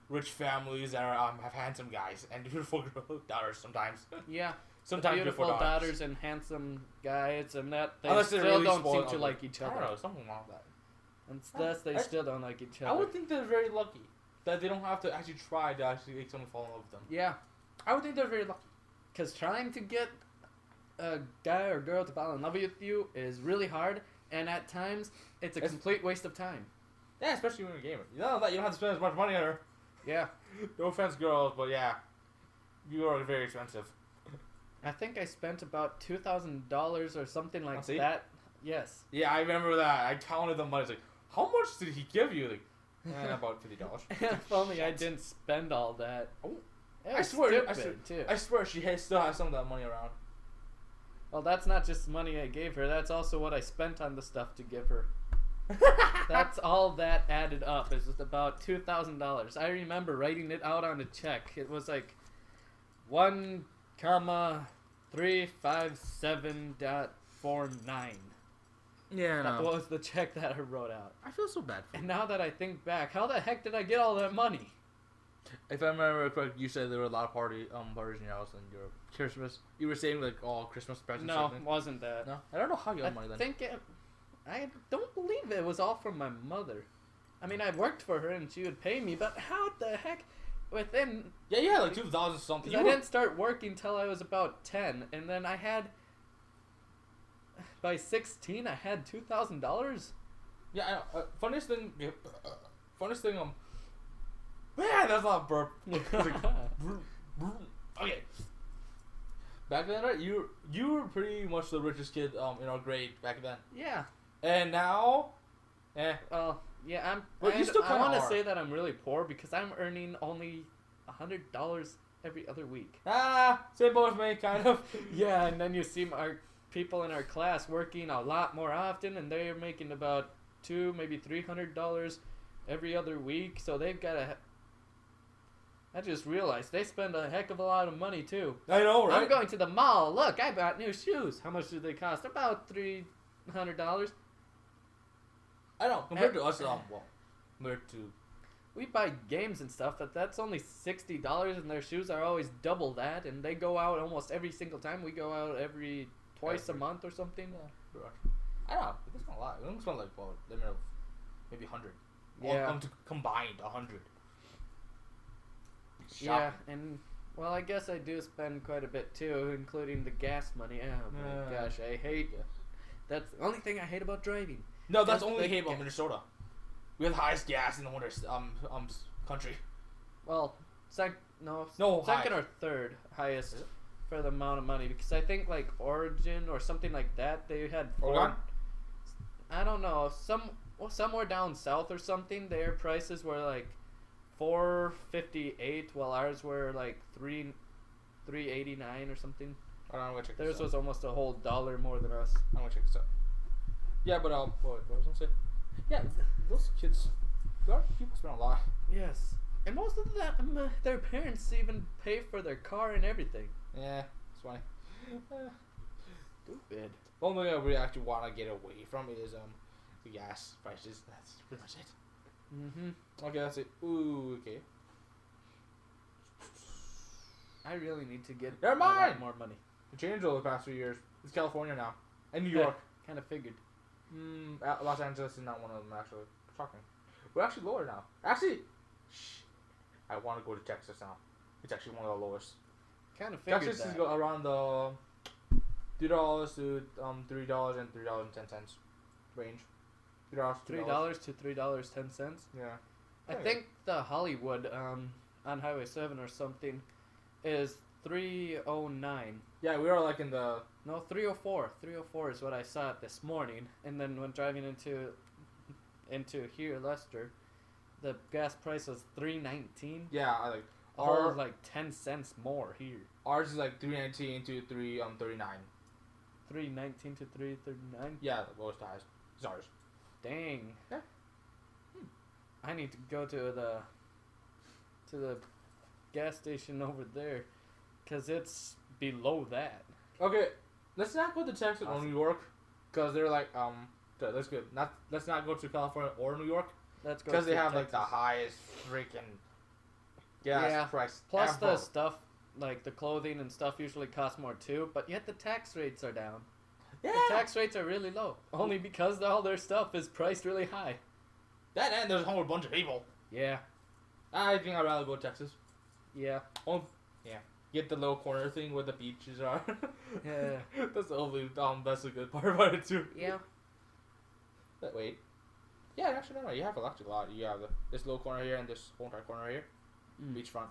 Speaker 1: rich families that are have handsome guys and beautiful daughters sometimes.
Speaker 2: Yeah.
Speaker 1: Sometimes
Speaker 2: beautiful daughters and handsome guys, and that they
Speaker 1: Unless
Speaker 2: still
Speaker 1: really
Speaker 2: don't seem
Speaker 1: spoiled
Speaker 2: to like each other.
Speaker 1: I don't know, something wrong with that.
Speaker 2: And thus, they still don't like each other.
Speaker 1: I would think they're very lucky that they don't have to actually try to actually make someone fall in love with them.
Speaker 2: Yeah.
Speaker 1: I would think they're very lucky.
Speaker 2: Because trying to get a guy or girl to fall in love with you is really hard, and at times, it's a complete waste of time.
Speaker 1: Yeah, especially when you're a gamer. You know that you don't have to spend as much money on her.
Speaker 2: Yeah.
Speaker 1: No offense, girls, but yeah. You are very expensive.
Speaker 2: I think I spent about $2,000 or something like that. Yes.
Speaker 1: Yeah, I remember that. I counted the money. I was like, how much did he give you? Like, about $50.
Speaker 2: If only I didn't spend all that.
Speaker 1: Oh.
Speaker 2: I
Speaker 1: swear she still has some of that money around.
Speaker 2: Well, that's not just money I gave her. That's also what I spent on the stuff to give her. That's all that added up. Is about $2,000. I remember writing it out on a check. It was like 1,357.49.
Speaker 1: Yeah,
Speaker 2: that was the check that I wrote out.
Speaker 1: I feel so bad for you.
Speaker 2: And now that I think back, how the heck did I get all that money?
Speaker 1: If I remember correct, you said there were a lot of parties in your house and your Christmas. You were saying like all Christmas presents.
Speaker 2: No, wasn't that.
Speaker 1: No, I don't know how you got money then.
Speaker 2: I don't believe it was all from my mother. I mean, I worked for her and she would pay me, but how the heck within?
Speaker 1: Yeah, like 2,000 something.
Speaker 2: I didn't start working till I was about 10, and then I had. By 16, I had $2,000.
Speaker 1: Yeah, I know. Funniest thing. Man, that's not a burp. Okay. Back then, right? You were pretty much the richest kid in our grade back then.
Speaker 2: Yeah.
Speaker 1: And now,
Speaker 2: Well, yeah,
Speaker 1: But you still
Speaker 2: I want to
Speaker 1: are.
Speaker 2: say that I'm really poor because I'm earning only $100 every other week.
Speaker 1: Same boat as me, kind of.
Speaker 2: Yeah, and then you see our people in our class working a lot more often, and they're making about $200, maybe $300 every other week. So they've got a. I just realized they spend a heck of a lot of money too.
Speaker 1: I know, right?
Speaker 2: I'm going to the mall. Look, I bought new shoes. How much do they cost? About $300.
Speaker 1: I know. Compared to us, compared to.
Speaker 2: We buy games and stuff, but that's only $60, and their shoes are always double that, and they go out almost every single time. We go out twice a month or something.
Speaker 1: Yeah. I know. It's not a lot. We don't spend like maybe 100.
Speaker 2: Yeah.
Speaker 1: Combined 100.
Speaker 2: Yeah, and well, I guess I do spend quite a bit too, including the gas money. Oh my gosh, I hate it. That's the only thing I hate about driving.
Speaker 1: No, that's only hate about Minnesota. We have the highest gas in the winter country.
Speaker 2: Well, second or third highest for the amount of money, because I think like Origin or something like that, they had
Speaker 1: Oregon?
Speaker 2: I don't know, somewhere down south or something, their prices were like $4.58, while ours were like $3.89 or something.
Speaker 1: I'm gonna check
Speaker 2: Theirs was almost a whole $1 more than us.
Speaker 1: I'm gonna check this out. Yeah, but what was I gonna say? Yeah, those kids, people spend a lot.
Speaker 2: Yes, and most of them, their parents even pay for their car and everything.
Speaker 1: Yeah, it's funny.
Speaker 2: Stupid.
Speaker 1: The only thing I really actually want to get away from is the gas prices. That's pretty much it. Okay, that's it. Ooh, okay.
Speaker 2: I really need to get
Speaker 1: Never
Speaker 2: a
Speaker 1: mind.
Speaker 2: lot more money.
Speaker 1: It changed over the past few years. It's California now, and New York.
Speaker 2: Kind of figured.
Speaker 1: Los Angeles is not one of them actually. Shocking. We're actually lower now. Actually, I want to go to Texas now. It's actually one of the lowest.
Speaker 2: Kind of figured
Speaker 1: Texas
Speaker 2: that.
Speaker 1: is around the $2 to $3 and $3.10 range.
Speaker 2: $3 to $3.10.
Speaker 1: Yeah.
Speaker 2: I think the Hollywood on Highway 7 or something is $3.09.
Speaker 1: Yeah, we were like in the.
Speaker 2: No, $3.04. $3.04 is what I saw it this morning, and then when driving into here, Leicester, the gas price was $3.19.
Speaker 1: Yeah, I like.
Speaker 2: Or like 10 cents more here.
Speaker 1: Ours is like $3.19 to $3.39.
Speaker 2: $3.19 to $3.39.
Speaker 1: Yeah, the lowest highest is ours.
Speaker 2: Dang.
Speaker 1: Yeah.
Speaker 2: I need to go to the gas station over there, cause it's below that.
Speaker 1: Okay, let's not go to Texas or New York, cause they're like let's not go to California or New York.
Speaker 2: Let's go.
Speaker 1: Because they have
Speaker 2: Texas.
Speaker 1: like the highest freaking gas price.
Speaker 2: Plus
Speaker 1: ever.
Speaker 2: the stuff, like the clothing and stuff, usually costs more too. But yet the tax rates are down.
Speaker 1: Yeah.
Speaker 2: The tax rates are really low. Only because all their stuff is priced really high.
Speaker 1: That and there's a whole bunch of people.
Speaker 2: Yeah.
Speaker 1: I think I'd rather go to Texas.
Speaker 2: Yeah.
Speaker 1: Oh, yeah. Get the little corner thing where the beaches are.
Speaker 2: Yeah.
Speaker 1: That's the only that's a good part about it too.
Speaker 2: Yeah.
Speaker 1: But wait. Yeah, actually no. You have electric a lot. You have this little corner here and this whole entire corner here. Beachfront.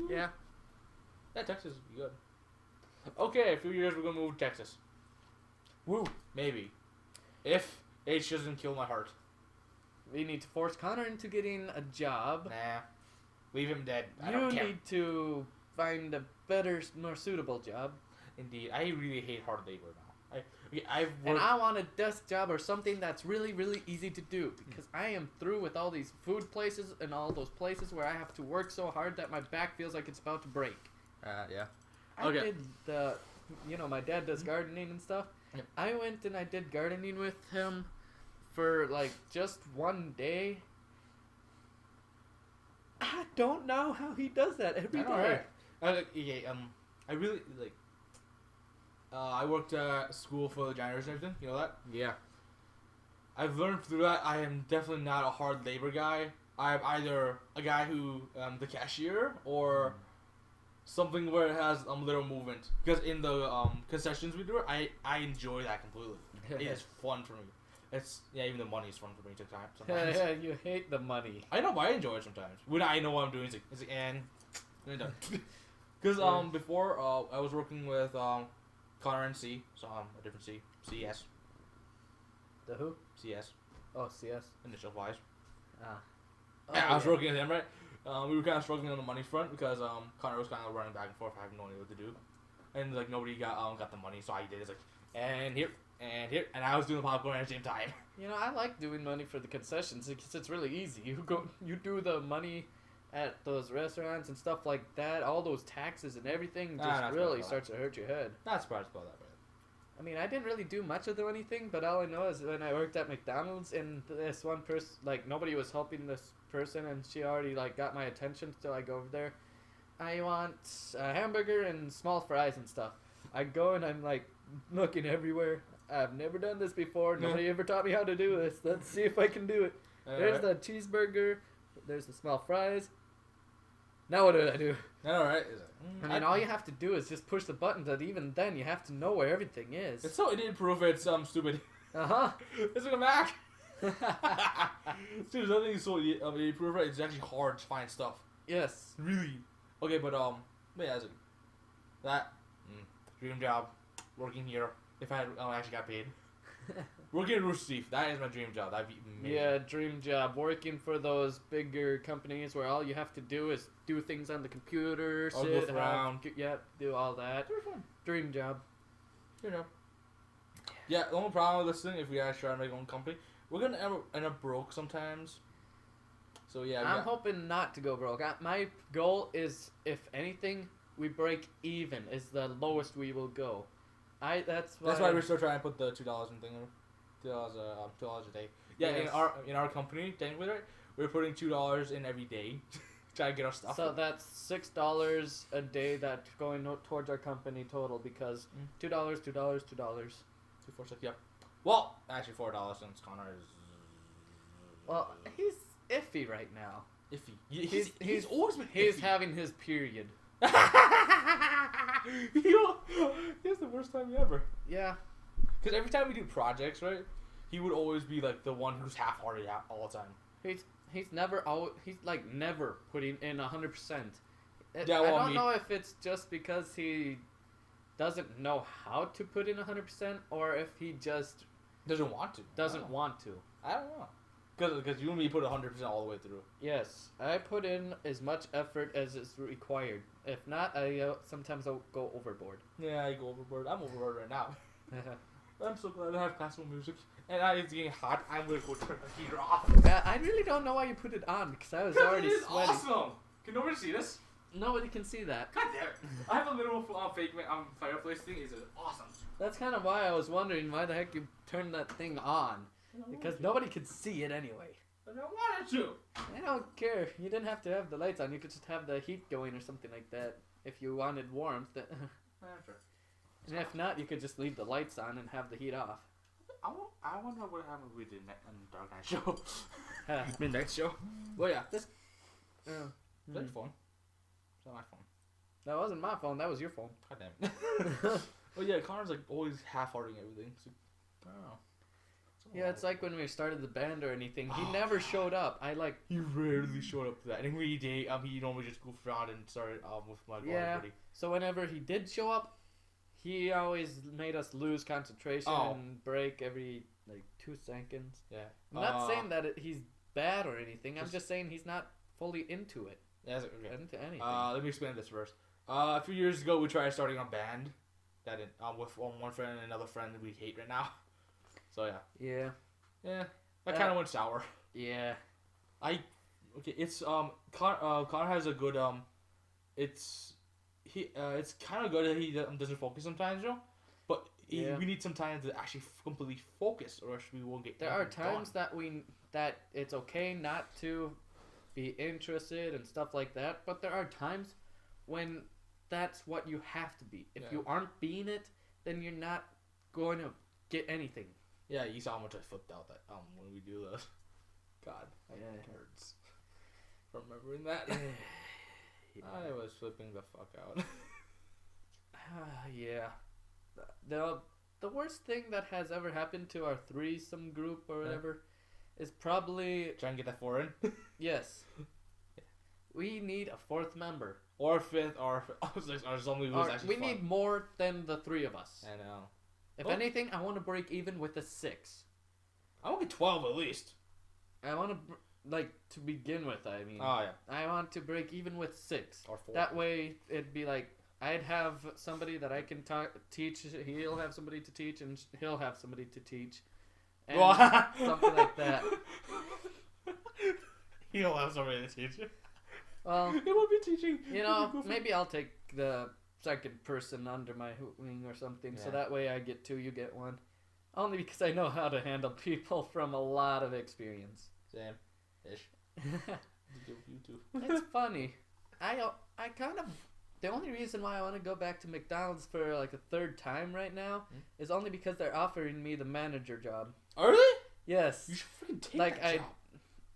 Speaker 2: Yeah.
Speaker 1: Yeah, Texas would be good. Okay, a few years we're gonna move to Texas. Woo. Maybe. If H doesn't kill my heart.
Speaker 2: We need to force Connor into getting a job.
Speaker 1: Nah. Leave him dead. I don't care.
Speaker 2: You need to find a better, more suitable job.
Speaker 1: Indeed. I really hate hard labor now. I've worked...
Speaker 2: And I want a desk job or something that's really, really easy to do. Because I am through with all these food places and all those places where I have to work so hard that my back feels like it's about to break.
Speaker 1: Yeah.
Speaker 2: I did my dad does gardening and stuff.
Speaker 1: Yep.
Speaker 2: I went and I did gardening with him for like just one day. I don't know how he does that every day.
Speaker 1: Right. I really like. I worked at school for the janitors and everything. You know that?
Speaker 2: Yeah.
Speaker 1: I've learned through that I am definitely not a hard labor guy. I'm either a guy who the cashier or something where it has little movement. Because in the concessions we do, I enjoy that completely. It is fun for me. It's even the money is fun for me sometimes.
Speaker 2: Yeah, you hate the money.
Speaker 1: I know, but I enjoy it sometimes. When I know what I'm doing, it's like and because before I was working with Connor and C, so a different C, CS.
Speaker 2: The who?
Speaker 1: CS.
Speaker 2: Oh, CS.
Speaker 1: Initial Whaazz.
Speaker 2: Ah.
Speaker 1: I was working with him, right? We were kind of struggling on the money front because Connor was kind of running back and forth. I have no idea what to do, and like nobody got the money, so I did. It's like and here, and I was doing the popcorn at the same time.
Speaker 2: You know, I like doing money for the concessions because it's really easy. You do the money at those restaurants and stuff like that. All those taxes and everything just really starts to hurt your head.
Speaker 1: Not surprised about that, right?
Speaker 2: I mean, I didn't really do much of the anything, but all I know is when I worked at McDonald's and this one person, like nobody was helping this person, and she already like got my attention, so I go over there. I want a hamburger and small fries and stuff. I go and I'm like looking everywhere. I've never done this before. Nobody ever taught me how to do this. Let's see if I can do it. There's the cheeseburger. There's the small fries. Now what do I do?
Speaker 1: All right.
Speaker 2: I mean, all you have to do is just push the button, but even then you have to know where everything is.
Speaker 1: It's so idiot proof it's stupid.
Speaker 2: Uh-huh.
Speaker 1: It's like a Mac. Dude, nothing is so idiot proof, right? It's actually hard to find stuff.
Speaker 2: Yes.
Speaker 1: Really. Okay, but yeah, it's like that dream job, working here. If I actually got paid. Working at Rooster Teeth, that is my dream job. That'd be amazing.
Speaker 2: Yeah, dream job. Working for those bigger companies where all you have to do is do things on the computer, sit around, do all that. Dream job.
Speaker 1: You know. Yeah, the only problem with this thing, if we actually try to make our own company, we're gonna end up broke sometimes. So yeah.
Speaker 2: I'm hoping not to go broke. My goal is, if anything, we break even. Is the lowest we will go. That's why
Speaker 1: we're still trying to put the $2 in thing. $2 a day. Yeah, yes. in our company, technically, right? We're putting $2 in every day, trying to get our stuff.
Speaker 2: So that's $6 a day that's going towards our company total because $2, $2, $2.
Speaker 1: 2, 4, 6. Yep. Well, actually $4 since Connor is.
Speaker 2: Well, he's iffy right now.
Speaker 1: Iffy. He's always been.
Speaker 2: He's having his period.
Speaker 1: It's the worst time ever.
Speaker 2: Yeah.
Speaker 1: Because every time we do projects, right, he would always be like the one who's half-hearted all the time.
Speaker 2: He's never putting in 100%.
Speaker 1: Yeah, well,
Speaker 2: I don't know if it's just because he doesn't know how to put in 100% or if he just
Speaker 1: doesn't want to. I don't know. Because you and me put 100% all the way through.
Speaker 2: Yes, I put in as much effort as is required. If not, sometimes I'll go overboard.
Speaker 1: Yeah, I go overboard. I'm overboard right now. I'm so glad I have classical music. And it's getting hot. I'm gonna go turn the heater off.
Speaker 2: I really don't know why you put it on because I was already sweating.
Speaker 1: Awesome. Can nobody see this?
Speaker 2: Nobody can see that.
Speaker 1: God damn it. I have a little fake fireplace thing. It's awesome.
Speaker 2: That's kind of why I was wondering why the heck you turned that thing on. Because nobody could see it anyway.
Speaker 1: I don't want to.
Speaker 2: I don't care. You didn't have to have the lights on. You could just have the heat going or something like that. If you wanted warmth. And if not, you could just leave the lights on and have the heat off.
Speaker 1: I wonder what happened with the Dark Knight show. Midnight show. Well, yeah. This. Is that your phone? Is that my phone?
Speaker 2: That wasn't my phone. That was your phone.
Speaker 1: God damn it. Well, yeah, Connor's like always half-hearting everything. So, I don't know.
Speaker 2: Yeah, it's like when we started the band or anything. He never showed up.
Speaker 1: He rarely showed up to that. And every day, he normally just goofed around and started with my buddy.
Speaker 2: So whenever he did show up, he always made us lose concentration and break every 2 seconds.
Speaker 1: Yeah.
Speaker 2: I'm not saying that he's bad or anything. I'm just saying he's not fully into it.
Speaker 1: Yeah, okay.
Speaker 2: Into anything.
Speaker 1: Let me explain this first. A few years ago, we tried starting a band that with one friend and another friend that we hate right now. So yeah. Yeah. That kind of went sour.
Speaker 2: Yeah.
Speaker 1: It's Connor has a good it's kind of good that he doesn't focus sometimes, but we need some time to actually completely focus, or else we won't get.
Speaker 2: There are times that it's okay not to be interested and stuff like that, but there are times when that's what you have to be. If you aren't being it, then you're not going to get anything.
Speaker 1: Yeah, you saw how much I flipped out that when we do this. God, my head hurts. Remembering that. I was flipping the fuck out.
Speaker 2: Yeah. The worst thing that has ever happened to our threesome group or whatever is probably...
Speaker 1: Try and get that 4 in?
Speaker 2: Yes. We need a 4th member.
Speaker 1: Or a 5th, or somebody who's actually
Speaker 2: we need more than the 3 of us.
Speaker 1: I know.
Speaker 2: If anything, I want to break even with a 6.
Speaker 1: I want to get 12 at least.
Speaker 2: I want to, to begin with, I mean.
Speaker 1: Oh, yeah.
Speaker 2: I want to break even with 6.
Speaker 1: Or 4.
Speaker 2: That way, it'd be like, I'd have somebody that I can teach, he'll have somebody to teach, and he'll have somebody to teach. And something like that.
Speaker 1: He'll have somebody to teach you.
Speaker 2: Well,
Speaker 1: he will be teaching.
Speaker 2: Maybe I'll take the second person under my wing or something, so that way I get 2, you get 1. Only because I know how to handle people from a lot of experience.
Speaker 1: Same. Ish. You too.
Speaker 2: It's funny. I kind of... The only reason why I want to go back to McDonald's for a 3rd time right now is only because they're offering me the manager job.
Speaker 1: Are they?
Speaker 2: Yes.
Speaker 1: You should freaking take that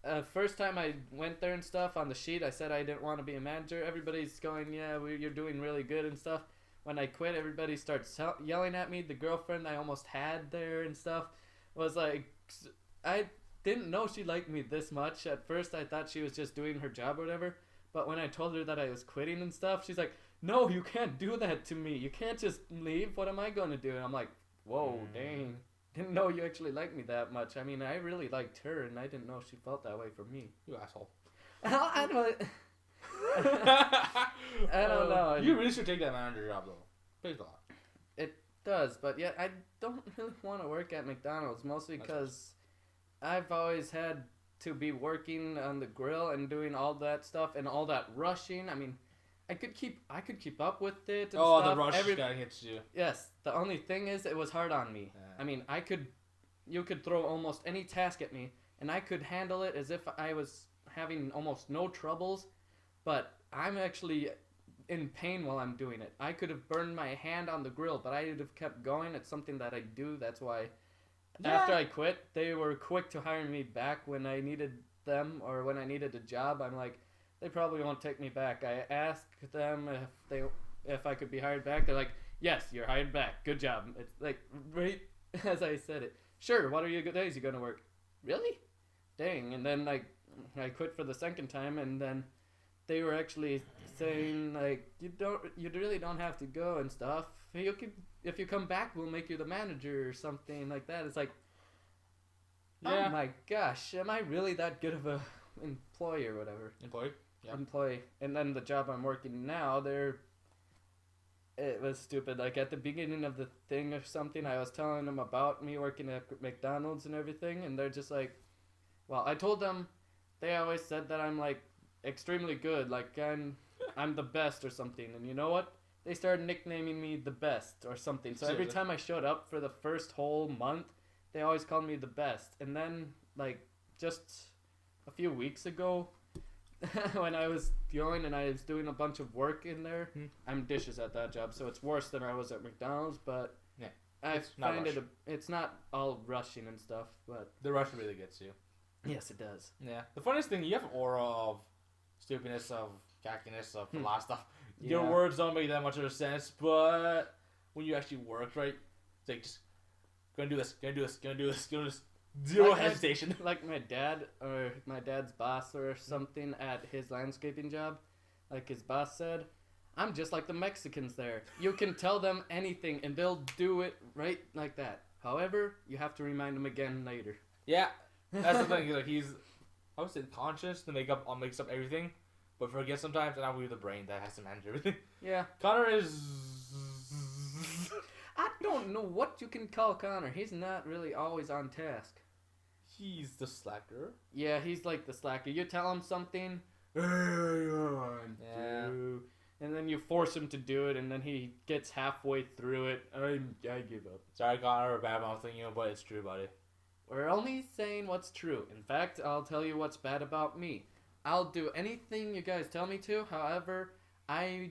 Speaker 1: job.
Speaker 2: First time I went there and stuff, on the sheet I said I didn't want to be a manager. Everybody's going, you're doing really good and stuff. When I quit, everybody starts yelling at me. The girlfriend I almost had there and stuff was like, I didn't know she liked me this much. At first I thought she was just doing her job or whatever. But when I told her that I was quitting and stuff, she's like, no, you can't do that to me. You can't just leave. What am I going to do? And I'm like, whoa, dang. Didn't know you actually liked me that much. I mean, I really liked her, and I didn't know she felt that way for me.
Speaker 1: You asshole.
Speaker 2: I don't know.
Speaker 1: You really should take that manager job, though. Pays a lot.
Speaker 2: It does, but yeah, I don't really want to work at McDonald's, mostly because I've always had to be working on the grill and doing all that stuff and all that rushing. I mean, I could keep up with it and stuff.
Speaker 1: The rush guy hits you.
Speaker 2: Yes. The only thing is it was hard on me. Yeah. I mean, you could throw almost any task at me and I could handle it as if I was having almost no troubles, but I'm actually in pain while I'm doing it. I could have burned my hand on the grill, but I would have kept going. It's something that I do. That's why after I quit, they were quick to hire me back when I needed them or when I needed a job. I'm like, they probably won't take me back. I asked them if I could be hired back. They're like, yes, you're hired back. Good job. It's like right as I said it. Sure. What are your good days you going to work? Really? Dang. And then I quit for the 2nd time, and then they were actually saying you really don't have to go and stuff. If you come back, we'll make you the manager or something like that. It's like, oh my gosh, am I really that good of a employee or whatever?
Speaker 1: Employee? Yeah.
Speaker 2: Employee. And then the job I'm working now, It was stupid. Like, at the beginning of the thing or something, I was telling them about me working at McDonald's and everything, and they're just like, well, I told them, they always said that I'm, like, extremely good, like, I'm the best or something, and you know what? They started nicknaming me the best or something, so every time I showed up for the first whole month, they always called me the best, and then, like, just a few weeks ago, when I was going and I was doing a bunch of work in there, I'm dishes at that job, so it's worse than I was at McDonald's, but
Speaker 1: yeah,
Speaker 2: I find it's not all rushing and stuff, but
Speaker 1: the rush really gets you.
Speaker 2: Yes, it does.
Speaker 1: Yeah, the funniest thing, you have an aura of stupidness, of cackiness, of a lot of stuff.
Speaker 2: Yeah.
Speaker 1: Your words don't make that much of a sense, but when you actually work, right, it's like, just gonna do this, gonna do this, gonna do this, gonna do this. Zero hesitation.
Speaker 2: Like my dad or my dad's boss or something at his landscaping job, like his boss said, I'm just like the Mexicans there. You can tell them anything and they'll do it right like that. However, you have to remind them again later.
Speaker 1: Yeah, that's the thing. Like, he's, I would say, conscious to makes up everything, but forget sometimes, and I believe the brain that has to manage everything.
Speaker 2: Yeah.
Speaker 1: Connor is.
Speaker 2: I don't know what you can call Connor. He's not really always on task.
Speaker 1: He's the slacker.
Speaker 2: Yeah, he's like the slacker. You tell him something,
Speaker 1: Yeah.
Speaker 2: and then you force him to do it, and then he gets halfway through it. I give up.
Speaker 1: Sorry, Connor, bad mouthing you, but it's true, buddy.
Speaker 2: We're only saying what's true. In fact, I'll tell you what's bad about me. I'll do anything you guys tell me to. However, I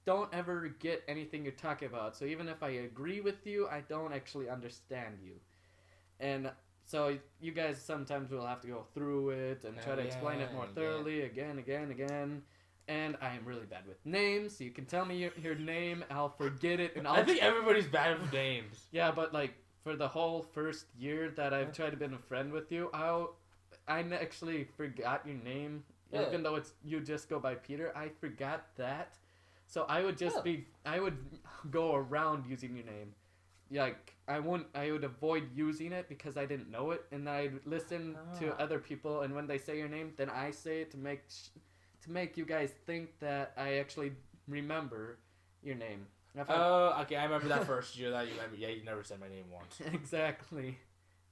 Speaker 2: don't ever get anything you're talking about. So even if I agree with you, I don't actually understand you. And so you guys sometimes will have to go through it and try to explain it more thoroughly again. And I am really bad with names. So you can tell me your name, I'll forget it. And
Speaker 1: I think everybody's bad with names.
Speaker 2: Yeah, but like for the whole first year that I've tried to be a friend with you, I actually forgot your name. Yeah. Even though you just go by Peter, I forgot that. So I would just I would go around using your name. Like, I would avoid using it because I didn't know it, and I'd listen to other people, and when they say your name, then I say it to make you guys think that I actually remember your name.
Speaker 1: Okay, I remember that first year that you remember. Yeah, you never said my name once.
Speaker 2: Exactly.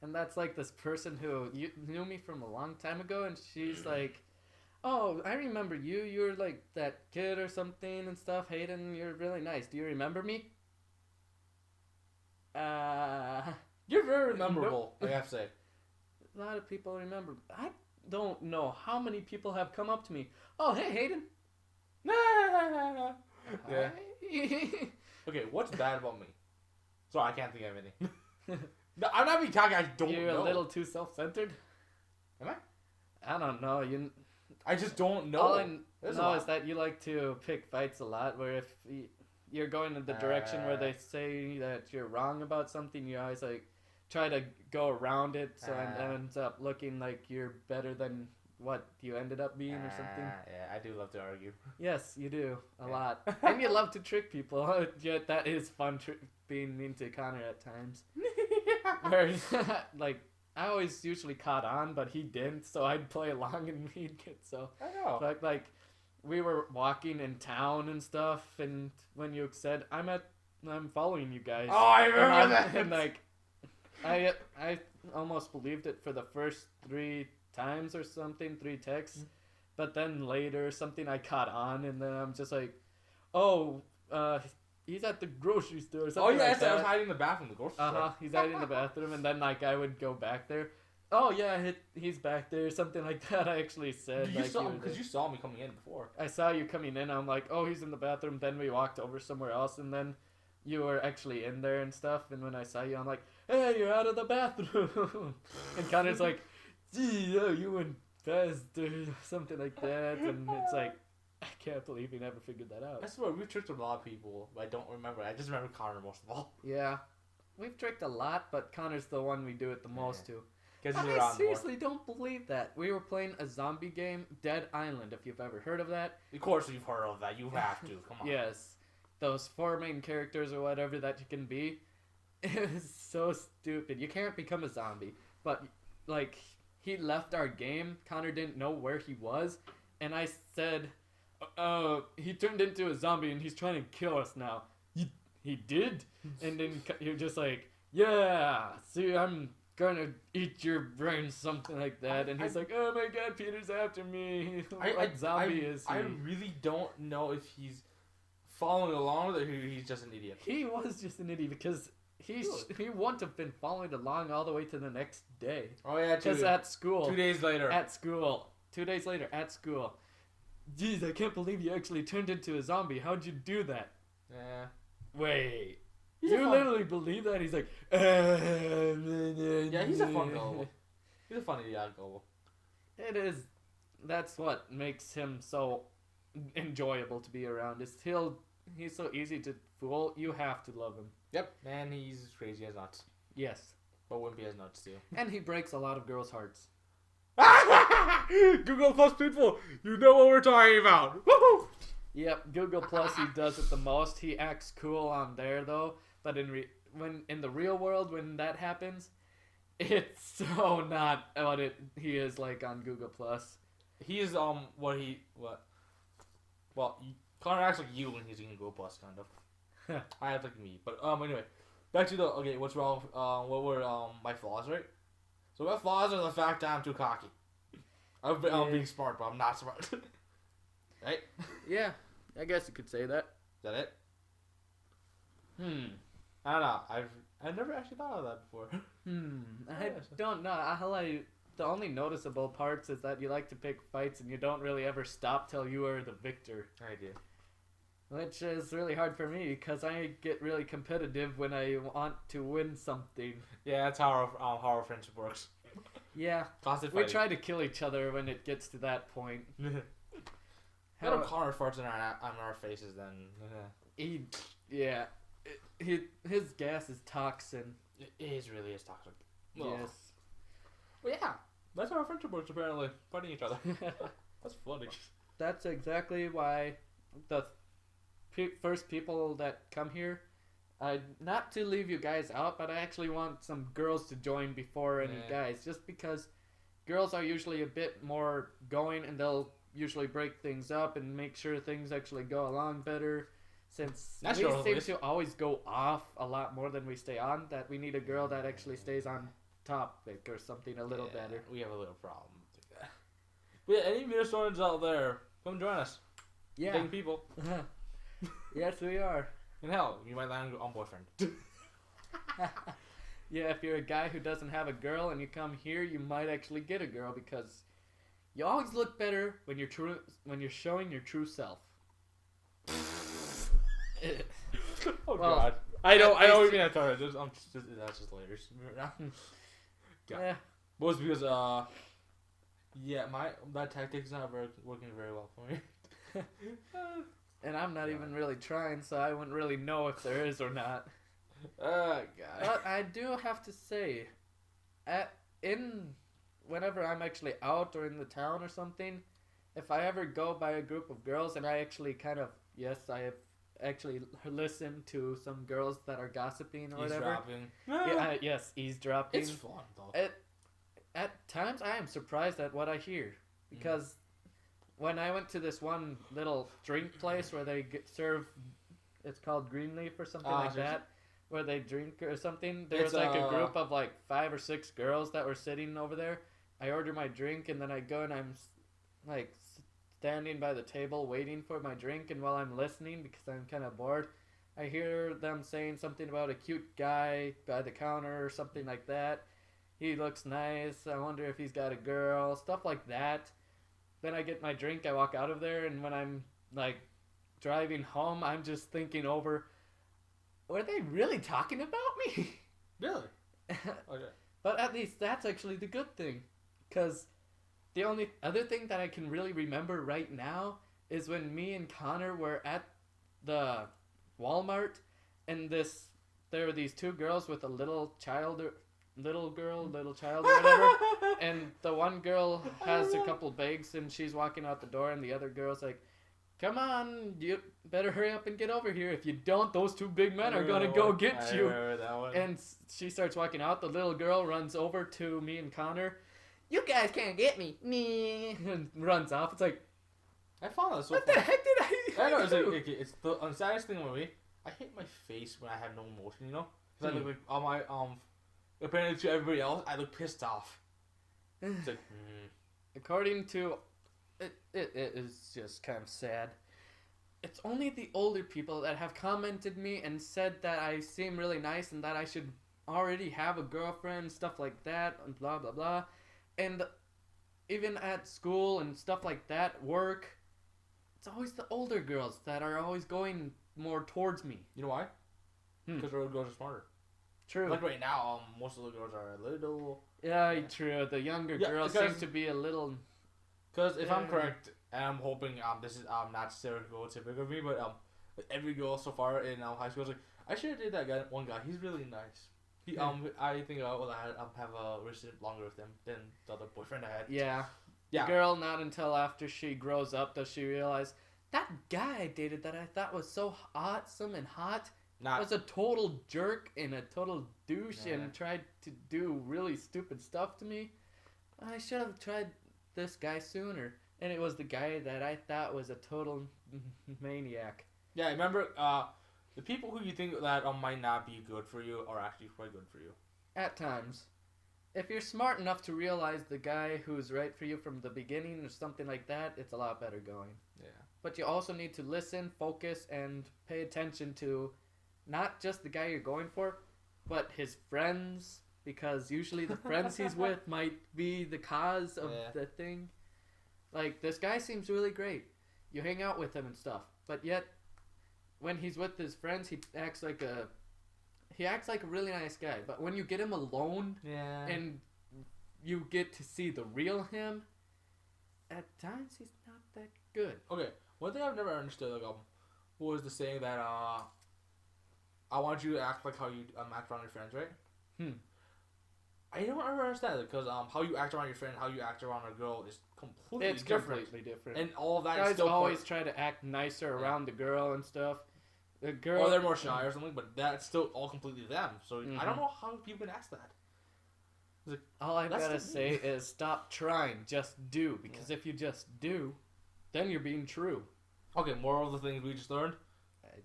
Speaker 2: And that's like this person who knew me from a long time ago, and she's like, oh, I remember you. You're like that kid or something and stuff. Hayden, you're really nice. Do you remember me?
Speaker 1: You're very memorable, I have to say.
Speaker 2: A lot of people remember. I don't know how many people have come up to me. Oh, hey, Hayden.
Speaker 1: Yeah. Okay, what's bad about me? Sorry, I can't think of anything. No, I'm not being cocky. I don't know.
Speaker 2: You're a little too self-centered.
Speaker 1: Am I?
Speaker 2: I don't know.
Speaker 1: I just don't know.
Speaker 2: All I know is that you like to pick fights a lot, where if you're going in the direction where they say that you're wrong about something, you always like try to go around it, so it ends up looking like you're better than what you ended up being or something.
Speaker 1: Yeah, I do love to argue.
Speaker 2: Yes, you do a lot, and you love to trick people. Yet that is fun, being mean to Connor at times. Where like I always usually caught on, but he didn't, so I'd play along and he'd get so.
Speaker 1: I know.
Speaker 2: But like. We were walking in town and stuff, and when you said, I'm following you guys.
Speaker 1: Oh, I remember that!
Speaker 2: And like, I almost believed it for the first 3 times or something, 3 texts. But then later, something I caught on, and then I'm just like, oh, he's at the grocery store or something.
Speaker 1: Oh, yeah,
Speaker 2: like that.
Speaker 1: I was hiding in the bathroom, the grocery store.
Speaker 2: He's hiding in the bathroom, and then like I would go back there. Oh, yeah, he's back there, something like that. I actually said.
Speaker 1: Because you saw me coming in before.
Speaker 2: I saw you coming in. I'm like, oh, he's in the bathroom. Then we walked over somewhere else, and then you were actually in there and stuff. And when I saw you, I'm like, hey, you're out of the bathroom. And Connor's like, gee, you went fast or something like that. And it's like, I can't believe he never figured that out.
Speaker 1: I swear, we've tricked a lot of people, but I don't remember. I just remember Connor most of all.
Speaker 2: Yeah. We've tricked a lot, but Connor's the one we do it the most to.
Speaker 1: I
Speaker 2: seriously don't believe that. We were playing a zombie game, Dead Island, if you've ever heard of that.
Speaker 1: Of course you've heard of that. You have to. Come on.
Speaker 2: Yes. Those 4 main characters or whatever that you can be. It was so stupid. You can't become a zombie. But, like, he left our game. Connor didn't know where he was. And I said, he turned into a zombie and he's trying to kill us now. he did. And then you're just like, yeah, see, I'm gonna eat your brain, something like that. And he's like, oh my god, Peter's after me. What zombie is he?
Speaker 1: I really don't know if he's following along or he's just an idiot.
Speaker 2: He was just an idiot because he wouldn't have been following along all the way to the next day.
Speaker 1: Oh yeah,
Speaker 2: because at school.
Speaker 1: 2 days later.
Speaker 2: At school. 2 days later at school. Jeez, I can't believe you actually turned into a zombie. How'd you do that?
Speaker 1: Yeah.
Speaker 2: Wait. You literally believe that? He's like, yeah,
Speaker 1: he's a fun gullible. He's a funny gullible.
Speaker 2: It is. That's what makes him so enjoyable to be around. He's so easy to fool. You have to love him.
Speaker 1: Yep. Man, he's crazy as nuts.
Speaker 2: Yes.
Speaker 1: But wouldn't be as nuts too.
Speaker 2: And he breaks a lot of girls' hearts.
Speaker 1: Google Plus people, you know what we're talking about. Woo-hoo!
Speaker 2: Yep, Google Plus, he does it the most. He acts cool on there though, but in the real world, when that happens, it's so not what he is like on Google Plus.
Speaker 1: He is Connor acts like you when he's in Google Plus, kind of. I act like me, but anyway, back to what's wrong? What were my flaws, right? So my flaws are the fact that I'm too cocky. I'm being smart, but I'm not smart. Right?
Speaker 2: Yeah, I guess you could say that.
Speaker 1: Is that it? I don't know. I've never actually thought of that before.
Speaker 2: I don't know. The only noticeable parts is that you like to pick fights and you don't really ever stop till you are the victor.
Speaker 1: I do.
Speaker 2: Which is really hard for me because I get really competitive when I want to win something.
Speaker 1: Yeah, that's how our friendship works.
Speaker 2: Yeah. We try to kill each other when it gets to that point.
Speaker 1: How Connor farts on our faces then.
Speaker 2: His gas is toxin.
Speaker 1: It really is toxic.
Speaker 2: Yes.
Speaker 1: Well, yeah. That's how our friendship works, apparently. Fighting each other. That's funny.
Speaker 2: That's exactly why the first people that come here, not to leave you guys out, but I actually want some girls to join before any guys, just because girls are usually a bit more going and they'll usually break things up and make sure things actually go along better. Since we seem to always go off a lot more than we stay on, that we need a girl that actually stays on topic or something a little better.
Speaker 1: We have a little problem with that. But yeah, any Minnesotans out there, come join us.
Speaker 2: Yeah.
Speaker 1: Big people.
Speaker 2: Yes, we are.
Speaker 1: And hell, you might land on boyfriend.
Speaker 2: Yeah, if you're a guy who doesn't have a girl and you come here, you might actually get a girl because you always look better when you're showing your true self.
Speaker 1: Oh god. I know what you mean. That's just layers.
Speaker 2: Yeah.
Speaker 1: Well, it's because that tactic's not working very well for me.
Speaker 2: And I'm not even really trying, so I wouldn't really know if there is or not.
Speaker 1: God.
Speaker 2: But I do have to say, whenever I'm actually out or in the town or something, if I ever go by a group of girls and I actually I have actually listened to some girls that are gossiping or whatever.
Speaker 1: Eavesdropping.
Speaker 2: Yes, eavesdropping.
Speaker 1: It's fun though.
Speaker 2: At times I am surprised at what I hear because when I went to this one little drink place where they serve, it's called Greenleaf or something like that, where they drink or something. There was like a group of like 5 or 6 girls that were sitting over there. I order my drink and then I go and I'm like standing by the table waiting for my drink, and while I'm listening because I'm kind of bored, I hear them saying something about a cute guy by the counter or something like that. He looks nice. I wonder if he's got a girl, stuff like that. Then I get my drink, I walk out of there, and when I'm like driving home, I'm just thinking over, were they really talking about me?
Speaker 1: Really? Okay.
Speaker 2: But at least that's actually the good thing, because the only other thing that I can really remember right now is when me and Connor were at the Walmart, and there were these 2 girls with a little child or whatever, and the one girl has a couple bags and she's walking out the door, and the other girl's like, come on, you better hurry up and get over here. If you don't, those 2 big men are gonna go get you. And she starts walking out. The little girl runs over to me and Connor. You guys can't get me. And runs off. It's like,
Speaker 1: I found that so
Speaker 2: what
Speaker 1: funny.
Speaker 2: the heck did I
Speaker 1: know, it's the saddest thing with me. I hate my face when I have no emotion, you know? Because I look like, on my, apparently to everybody else, I look pissed off. It's like,
Speaker 2: According to, it is just kind of sad. It's only the older people that have commented me and said that I seem really nice and that I should already have a girlfriend, stuff like that, and blah, blah, blah. And even at school and stuff like that, work, it's always the older girls that are always going more towards me.
Speaker 1: You know why? Because older girls are smarter.
Speaker 2: True.
Speaker 1: Like right now, most of the girls are a little...
Speaker 2: Yeah, true. The younger girls seem to be a little...
Speaker 1: Because if I'm correct, and I'm hoping this is not stereotypical of me, but every girl so far in high school is like, I should have dated that guy. One guy, he's really nice. He I think I would have a relationship longer with him than the other boyfriend I had.
Speaker 2: Yeah. The girl, not until after she grows up does she realize that guy I dated that I thought was so awesome and hot was a total jerk and a total douche and tried to do really stupid stuff to me. I should have tried this guy sooner. And it was the guy that I thought was a total maniac. Yeah,
Speaker 1: remember, the people who you think that might not be good for you are actually quite good for you.
Speaker 2: At times. If you're smart enough to realize the guy who's right for you from the beginning or something like that, it's a lot better going.
Speaker 1: Yeah.
Speaker 2: But you also need to listen, focus, and pay attention to not just the guy you're going for, but his friends, because usually the friends he's with might be the cause of the thing. Like, this guy seems really great. You hang out with him and stuff, but yet when he's with his friends, he acts like a really nice guy. But when you get him alone and you get to see the real him, at times he's not that good.
Speaker 1: Okay, one thing I've never understood, like, was the saying that I want you to act like how you act around your friends, right? I don't ever understand it because how you act around your friend, how you act around a girl is completely different. And all of that
Speaker 2: guys
Speaker 1: is still
Speaker 2: always try to act nicer around the girl and stuff. The girl,
Speaker 1: or they're more shy or something, but that's still all completely them. So I don't know how people can ask that.
Speaker 2: Like, all I gotta say is stop trying, just do. Because if you just do, then you're being true.
Speaker 1: Okay, moral of the things we just learned.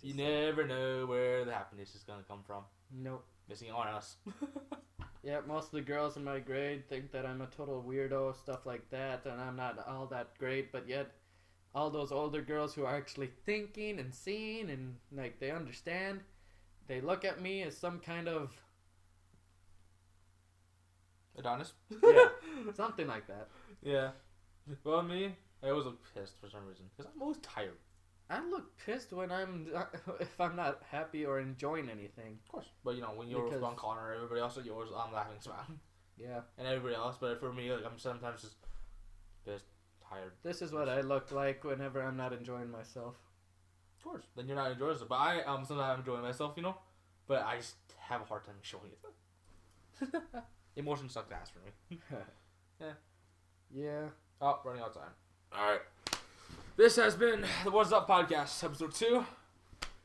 Speaker 1: You never know where the happiness is gonna come from.
Speaker 2: Nope.
Speaker 1: Missing on us.
Speaker 2: Yeah, most of the girls in my grade think that I'm a total weirdo, stuff like that, and I'm not all that great, but yet all those older girls who are actually thinking and seeing and, like, they understand, they look at me as some kind of...
Speaker 1: Adonis?
Speaker 2: Yeah, something like that.
Speaker 1: Yeah. Well, me, I always look pissed for some reason, because I'm always tired.
Speaker 2: I look pissed when if I'm not happy or enjoying anything.
Speaker 1: Of course. But, you know, when you're with one Connor, everybody else at yours, I'm laughing, smiling.
Speaker 2: Yeah.
Speaker 1: And everybody else, but for me, like, I'm sometimes just pissed, tired.
Speaker 2: This is what I look like whenever I'm not enjoying myself.
Speaker 1: Of course. Then you're not enjoying it. But I sometimes I'm enjoying myself, you know? But I just have a hard time showing it. Emotions suck ass for me. Yeah.
Speaker 2: Yeah.
Speaker 1: Oh, running out of time. Alright. This has been the Whaazz Up Podcast, episode 2.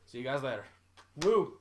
Speaker 1: See you guys later.
Speaker 2: Woo!